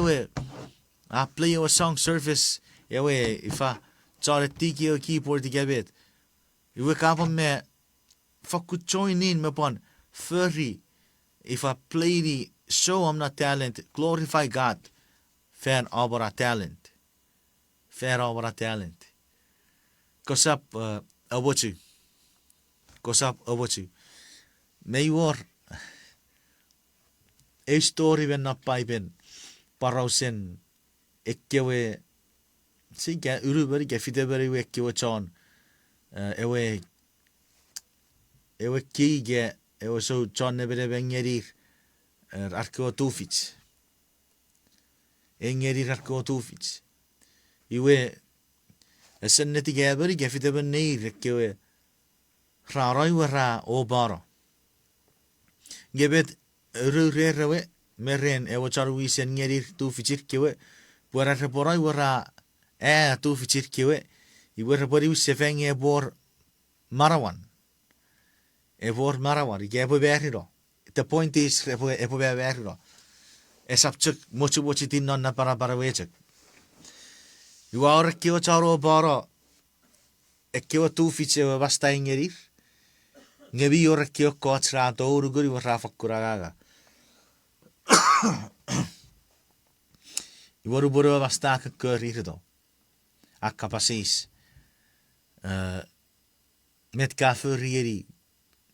a song service ewe ifa chare tiki o keyboard digebet. You ka po me foku join in me pon furry ifa play the show am na talent glorify God fan over talent. Kosap abochu. May war a story when not paiben parausen ekkewe siga uruberi ke fideberi we ekkewe chon ewe kige ewe so chon nebere bengerir arko tufits ngeri rakko tufits. Iwe esenneti gaberi gefite benir kewe rarai wara obara. Gebet rurerewe meren ewo charwi sen ngeri tufits kewe buara reporai wara tufits kewe iwe repori usefeng bor marawan. Bor marawan gebo beriro. The point is ebo beriro. Esapchuk mochu tin non na para wechuk. Iwa ora kio charo bara kio tufits ewa basta ingerir. Ngebi ora kio kotra to uruguri wara fakuraga. Iwa ruburu basta ka kerirido. Akka pasis. Met ka furrieri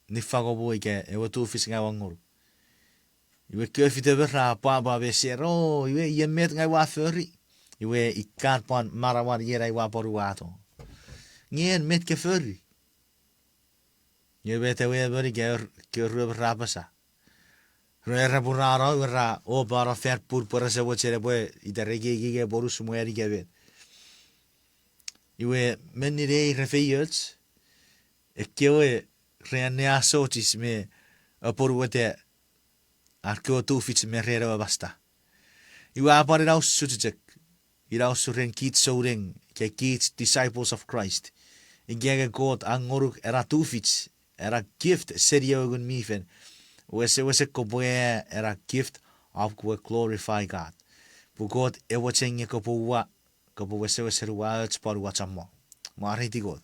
ni fago boike ewa tufits nga wanguru. Iwe kefite berra pa besero iwe yemet nga wa furri. Iwe ikat pan marawar yera iwa poruato. Ngien met ke furri. Iwe bete we beri ke rub rapasa. Rera burara ura o bara fer pur se wochere boy idarege borus mueri gebet. Iwe menire refeyuts. Kewe reanea sotis me poruete arko tufits me rera basta. Iwe apare raus sutjek. Iraw suren kit soring ke kit disciples of Christ. Igege God angoruk era tufits era gift seriogun mifen. Wese koboe era gift of glorify God. Bu God ewachenge koboa kobo wese ruwa sparu wachamo. Mariti God.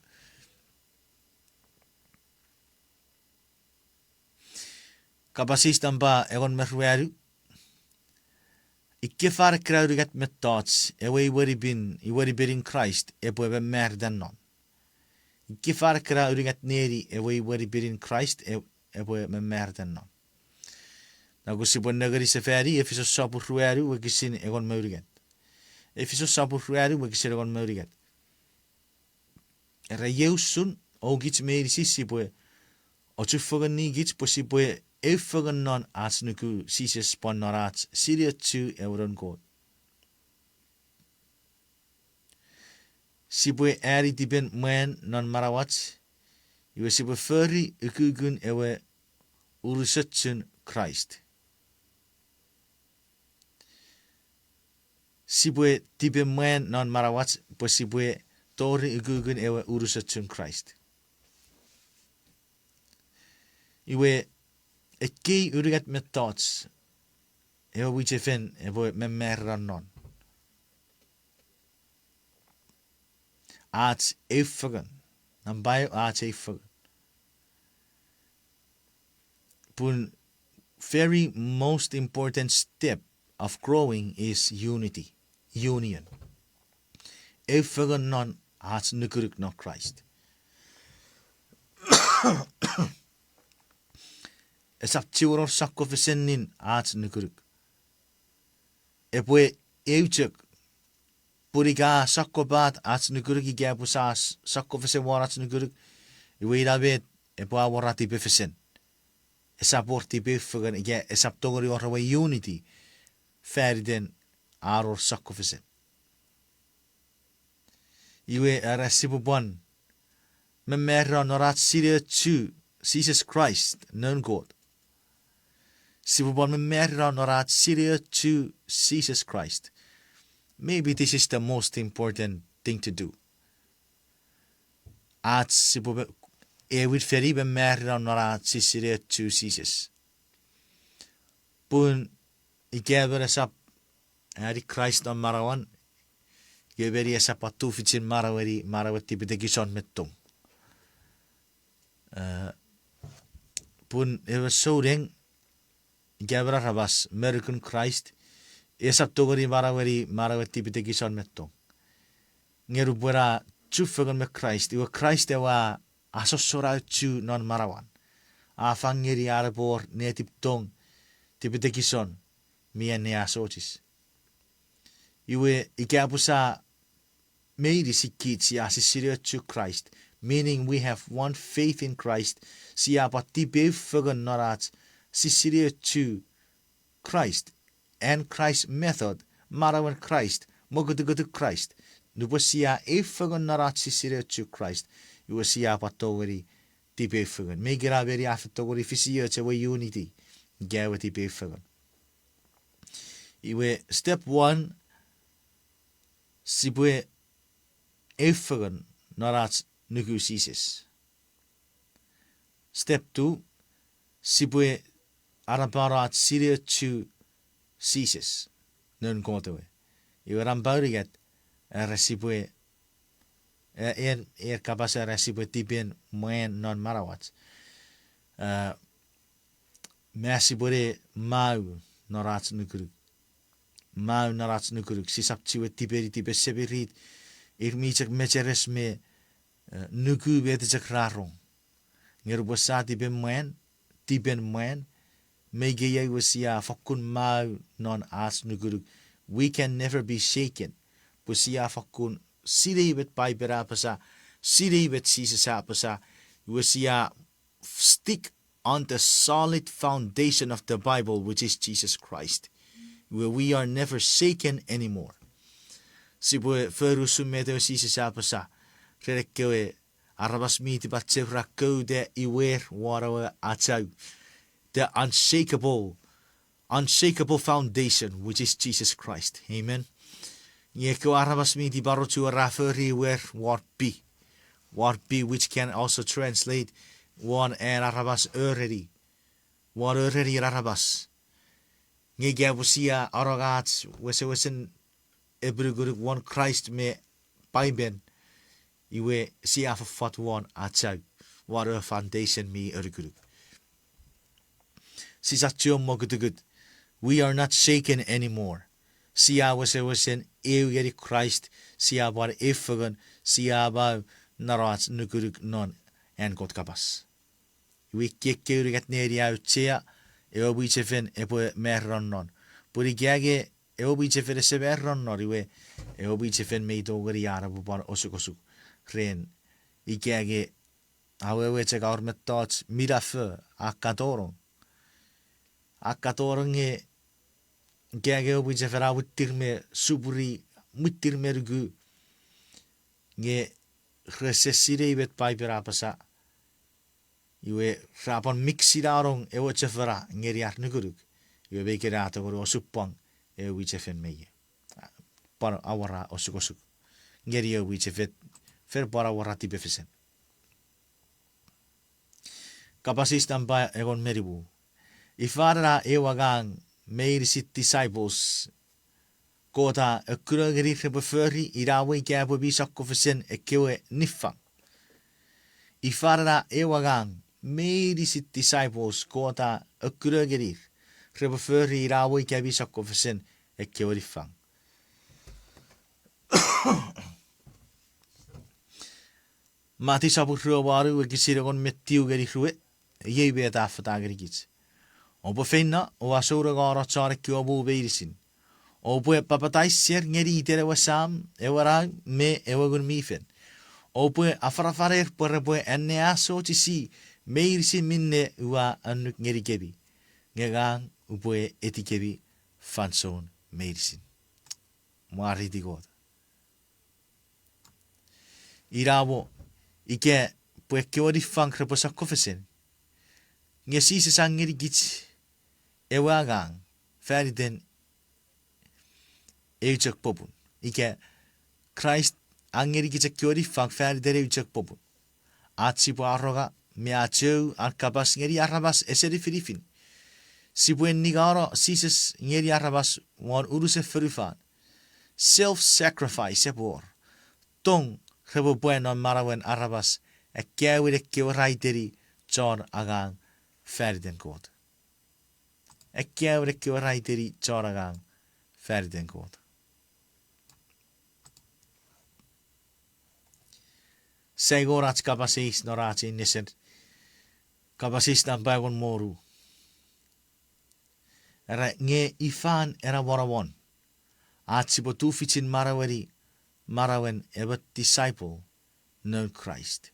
Kapasis tamba egon merweru. Ikke far kraudigat met thoughts, ewe iweri bin in Christ, ewe mer dan non. Ikke far kraudigat neri, ewe iweri bin in Christ, ewe mer dan non. Nagu si bon nagari seferi, efiso sapu rueru, wegisin egon meurigat. Efiso sapu rueru, wegisin egon meurigat. Era usun, o gits merisi si boe, o chufogan ni gits po si boe, Eufagan non as nuku Sises pon norats Syria 2 euron God. Sibwe eri diben mwen non marawats. Iwe sibwe furry ukugun ewe urusutsun Christ. Sibwe diben mwen non marawats po sibwe tori ukugun ewe urusutsun Christ. Iwe Eki urigat met thoughts. Ewa wiche fen, ewa memerran non. Aats eifagan. Nambayo aats eifagan. Pun very most important step of growing is unity. Union. Eifagan non aats nukuruk no Christ. Esap tiuror sakko fesennin aats nukuruk. Epwe euchuk. Puriga sakko baat aats nukuruk igapu saas sakko fesen war aats nukuruk. Iwe irabet epwa warati befesen. Esap orti befagan ige esap togori orrawe unity. Feriden aror sakko fesen. Iwe arasibu bon. Memerra norat Syria 2 Jesus Christ known God. Sibubon memerra norat Syria to Jesus Christ. Maybe this is the most important thing to do. At sibube ewit feri memerra norat Syria to Jesus. Pun ikeber esap eri Christ on marawan. Geberi esap atu fitsin marawati bedegison mettung. Pun ewe souding Gabra rabas American Christ esap togori marawati bitegison metto. Ngeru buera chufagan me Christ. Iwa Christ ewa asosora chu non marawan. Afangeri arabor netip tong tibitegison mia ne asotis. Iwe ikabusa meiri sikit si asisiria to Christ. Meaning we have one faith in Christ. Siapa tibe fagan norats Sisiria to Christ and Christ's method marawan Christ, mogutugutu Christ. Nupa siya effagan narat sisiriochu Christ. Iwa siya patogari tipe effagan. Me graberi afetogari fisiyo chewa unity. Gawa tipe effagan. Iwe step 1 sibwe effagan narat nuku Sises. Step 2 sibwe araparat siriochu Sises. Nun kotewe. Iwe rambaurigat resibwe kapasa resibwe tipen moen non marawat. Mesibwe mau narat nukuruk. Mau narat nukuruk. Sisap chiwe tiperi tipe seberit. Irmichak mecheres me nuku betechak rarong. Ngerubasa tipen moen. Megeye wasia fakun mau non as nukuruk. We can never be shaken. Pusia fakun siribet pai berapasa. Siribet sisapasa. Wasia stick on the solid foundation of the Bible, which is Jesus Christ, where we are never shaken anymore. Sibwe ferusumete sisapasa. Rekewe arabas miti batsevra kode iwer warawe atau. The unshakable foundation, which is Jesus Christ. Amen. Yeko arabas miti barotu raferi wer what be, which can also translate one and arabas already. What already arabas. Ngegabusia arogats wesen ebruguruk one Christ me baiben. Iwe siya fat one atau. What a foundation me urguruk. We are not shaken anymore. Siya wesen eugeri Christ. Siya bar effagan. Siya ba narat nukuruk non en god kabas. We kekeurig neri uitsia. Eobi chefen epo merron non. Puri gage eobi chefen severron non. Iwe eobi chefen meidogeri arabu bar osuk. Ren. Igage awewe chek armetats mirafe akatorong. Akatorong gage obi chefen awutirme suburi mutirme rugu. Nge resesire ibet pai berapasa. Iwe rapon mixidarong ewo chefera ngeri arnuguruk. Iwe bekerata goro osupang ewi chefen meye. Par awara osuk. Ngeri ewi chefet fer para awara tibefesen. Kapasis tampa egon meribu. Ifara ewagang meirisit disciples kota ekurageri rebeferi irawe gabo bisakofesen ekewe nifang. Ifara ewagang meirisit disciples kota ekurageri rebeferi irawe gabo bisakofesen ekewe nifang. Mati sabu ruwaru wekisiragon metiu geri ruwe yebe ta fatageri gits. Obo fenna o asura gara tsare kyobu beirisin. Obo papatai ser ngeri itere wasam ewara me ewagun mifen. Obo afarafarer porrebo enne aso tisi meirisin minne ua annuk ngeri kebi. Ngegang ubo etikebi fanson meirisin. Mari digot. Irabo ike puekkiori fankre posakofesen. Nge Sises angeri gits ewagang feriden eujak popun. Ike Christ angeri gits kiori fank feriden eujak popun. Atsipo arroga me acheu arkabas ngeri arrabas eseri firifin. Sibuen nigaro Sises ngeri arrabas wan uruse firifan. Self-sacrifice ebor. Tong rebo bueno marawen arrabas ekewir ekewraiteri John agang ferden god. Ekewir ekewraiteri John agang ferden god. Segorats kapasis norats innesen kapasis dan bagon moru. Era nge ifan era warawon. Atsibotu fichin marawen ebet disciple known Christ.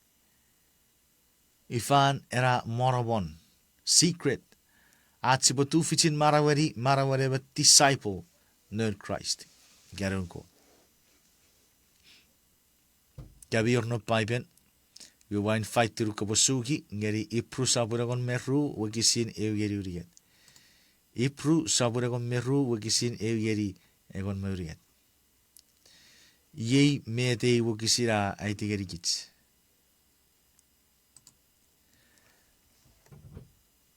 Ifan era morabon secret. Atsibotu fichin marawari ebet disciple known Christ. Garun ko. Gabi orno paiben. We wain fight tiru kabosugi ngeri ipru saburagon meru wagisin eugeri uriet. Ipru saburagon meru wagisin eugeri egon muriet. Yei mete wagisira aitigeri gits.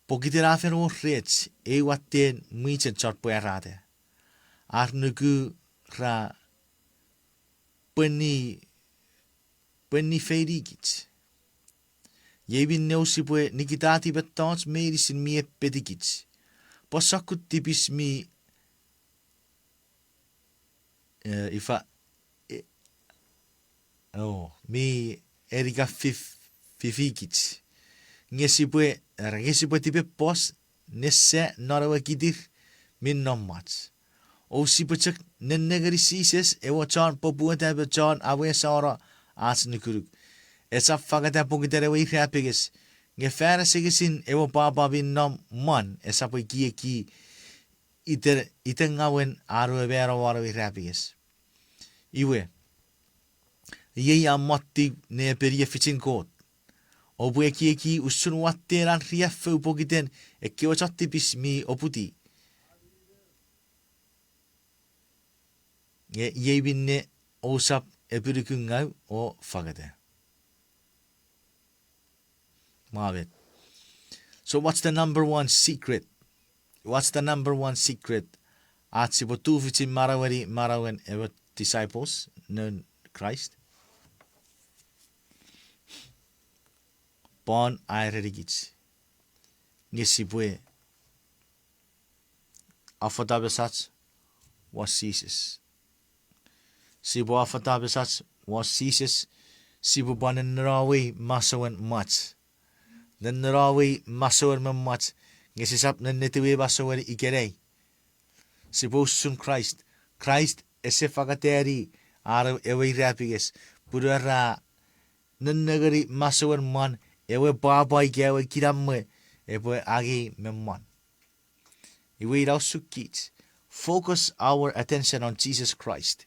Pogitera fer o rets e watten muichen chart poerade. Arnugu ra penni feirigits. Yei bin neusipue nikitati bettons medisin mie pedigits. Posakut tipis mi ifa mi erika fifigits. Ngesipue tipe pos nesse norawa kidir min nommats. O sipachak nennegari Sises ewa chan popuata be chan awe sara as nukuruk. Esa fagata pogitere we rapiges. Nge fara sigesin ewa papa bin nom man esa po ki iter ngawen aru vera wara we rapiges. Iwe ye amatti ne peria fichin kot. O bue ki usun watteran riaffu pogiten e kiwa chatti bismi oputi. Ye binne osap epirikungau o fagate. Mavet. So what's the number one secret? What's the number one secret? At sibotu fichin marawen ever disciples known Christ. Bon aerigits. Nisibue. Afotabesats was Sises. Sibu afotabesats was Sises. Sibu banen rawi masawen mats. Then rawi masawen mats. Nisisap nenetiwe basawen ikerei. Sibu sun Christ. Christ esifagateri ara ewe rapiges. Purara nennagari masawen man. Ewe baba ikewe kiramme ewe agi memman. Iwe rausukits. Focus our attention on Jesus Christ.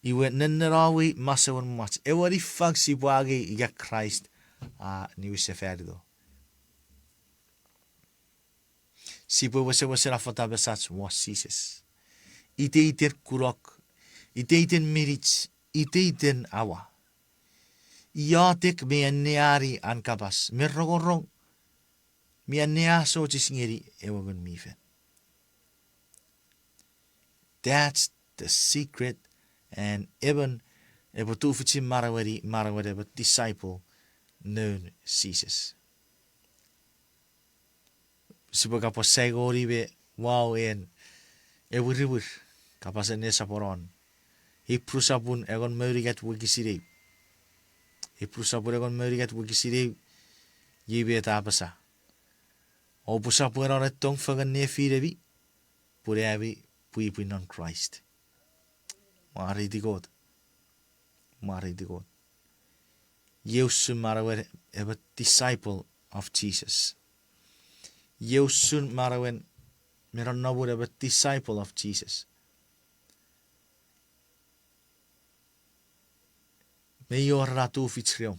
Iwe nennerawi masawan mats. Ewe rifag si bagi iga Christ ni wiseferido. Si bwe wase rafotabesats was Sises. Ite iter kurok. Ite iten mirits. Ite iten awa. Iatek me anneari ankabas. Merrogorong. Me annea so chisingeri ewagun mifen. That's the secret. And even ebotufichi marawari but disciple known Sises. Siboga posegori be wow en ewiriwir kapasen nesaporon. Hiprusapun egon meurigat wigisiri. Hiprusapun egon meurigat wigisiri yibe tapasa. O pusapun retong fagan nefirebi pureabi pui non Christ. Mari di God. Yeusun marawen a disciple of Jesus. Yeusun marawen meron nabur a disciple of Jesus. Mayor ratu fitzriom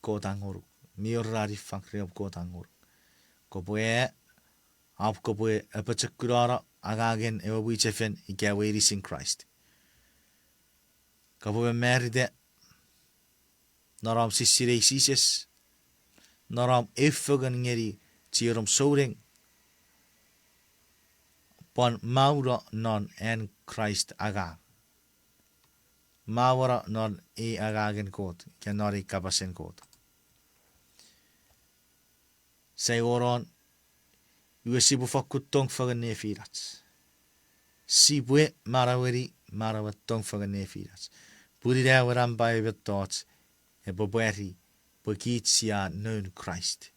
kotanguru. Mayor rari fakriom kotanguru. Kopoe ap kopoe a pachakura agagen ewa wichefen ikaweris in Christ. Kapoe meride naram sisirei Sises naram effagan ngeri tirum soring pon maura non en Christ aga. Maura non e agagen kot kanari kapasen kot. Say oron uesibu fakutong fagan nefirats. Sibwe maraweri marawatong fagan nefirats. Purida waram by the thoughts e boberi pokit sia known Christ.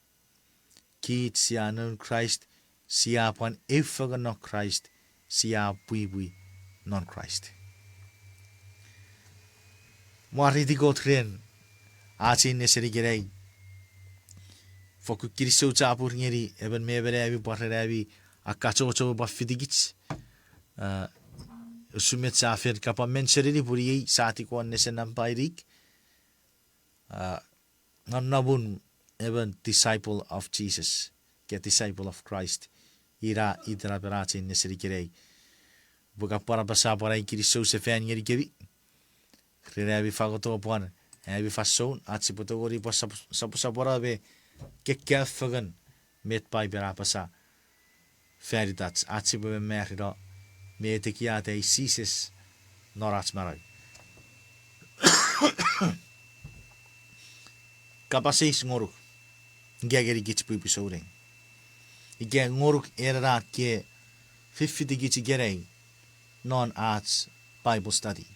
Kit sia known Christ sia pon effagan no Christ sia bui non Christ. Mari di God ren atin neseri gerei. Foku kiriso chapur ngeri eben meberebi barrerebi akacho ba fidigits. Usumet safir kapa menseriri puri sati ko nesen nampairik. Nonomun Emon disciple of Jesus, get disciple of Christ. Ira idra berati neseri kirei. Buka para basa para ikiri so se fan yeri kebi. Krere abi fagoto pon. Abi fason atsi potogori po sapora be kekka fagan met pai bera pasa. Feritats atsi be merida me Atekiata Sises norats marai. Kapasis ngoruk. Gageri gits pupi soring. Ige ngoruk era ke 50 gits gerei non-arts Bible study.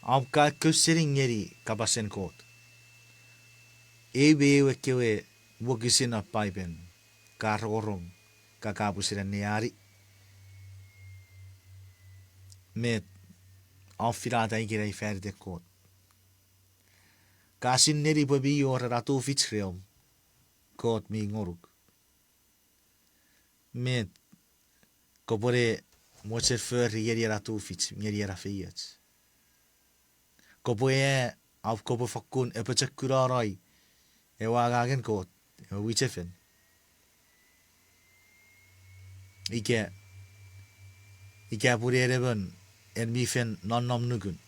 Auka kusering yeri kapasen kot. Ewe kewe wogisina paipen karorong kakapusiran niari. Met aufirata igirei ferde kot. Kasin neri babi ora ratu fitzreom kot mi ngoruk. Met kopore mocher för yeri ratu fitz yeri rafiats. Kopoe auf kopo fakun epechakurarai ewagagen kot wichefen. Ike purereben en mifen nonnom nugun.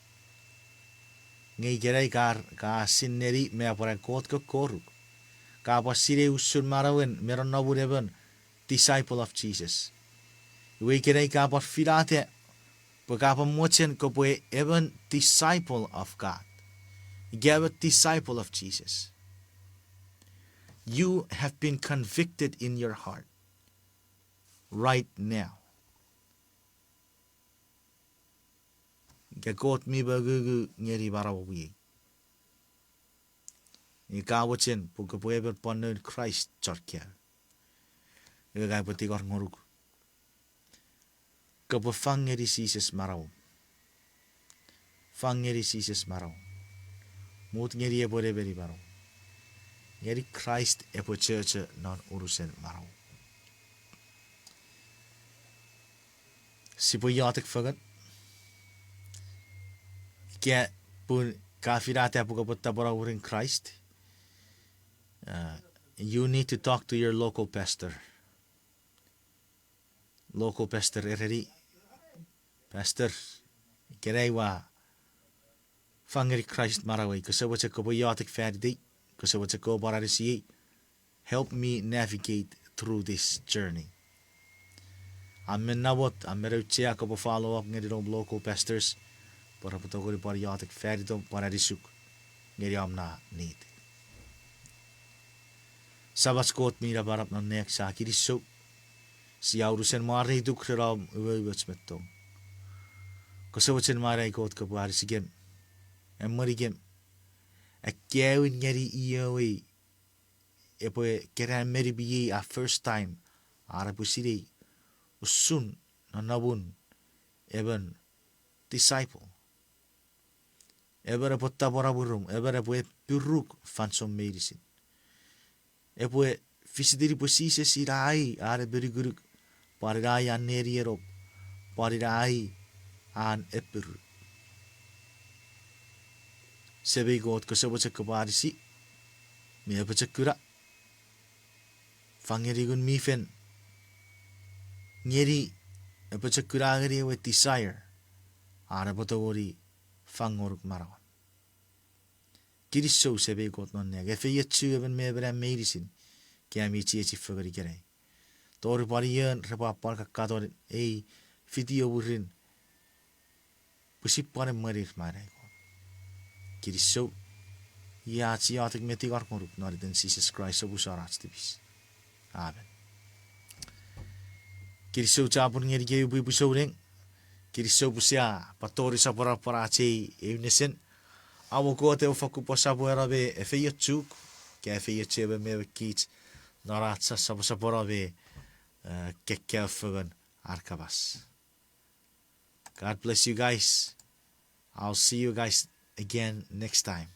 Ngai gerai ka sinneri me apora kot ko koruk. Ka pasire usun marawen meron nobureben disciple of Jesus. We gerai ka par filate Pagapa mochen kopoe even disciple of God. Gave a disciple of Jesus. You have been convicted in your heart right now. Gakot mi bagugu ngeri barawi. Ikawachen pukapoe ber ponnen Christ church. Gagay patigor ngoruk. Kapa fangeri Sises marau. Fangeri Sises marau. Mut ngeri ebore beri marau. Ngeri Christ epo church non urusen marau. Sipo yatek fagat. Kia pun kafirate apu kaputta barau in Christ. You need to talk to your local pastor. Local pastor ereri. Pastor, kerewa fangeri Christ marawai. Kasawacha ko boyatik ferdi. Kasawacha ko bararisi. Help me navigate through this journey. Amen nawat. Amerauchia ko follow up ngeri dom local pastors. Para patogori barayatik ferdi dom bararisuk. Ngeri amna need. Sabas kot mira barap na nek sa kirisok. Si aurusen mari duk ram uwewets metong. Kasawachin maray kot kapari sigem. Marigem. A kewin ngeri iyawe. Epo kera meri biye a first time. Arapusiri. Usun nanabun. Eben disciple. Eber apo taboraburum. Eber apo puruk fansom medicine. Epo fisidiri posise sirai. Are beriguruk. Parirai aneri erop. Parirai an epir. Sebe god ko sabo cakapari si. Me apa cakura. Fangerigun mifen. Ngeri apa cakura ngeri we desire. Ara potawori fangoruk marawan. Kiriso sebe god non nega. Efe yetsu even me bera medicine. Kia mi chi fagari kere. Tori pari yan repa par kakador. Ei video burin. Pusip pare marir marai. Kiriso ya atik meti gar koruk nari den Jesus Christ abu sarat tibis. Amen. Kiriso capur ngeri ke ubu busauring. Kiriso busia patori sapora parace eunesen. Awo ko te ufaku pasabu erabe efeyetsuk. Ke efeyetsebe me kits narat sa sapora be kekkelfugen arkabas. God bless you guys. I'll see you guys again next time.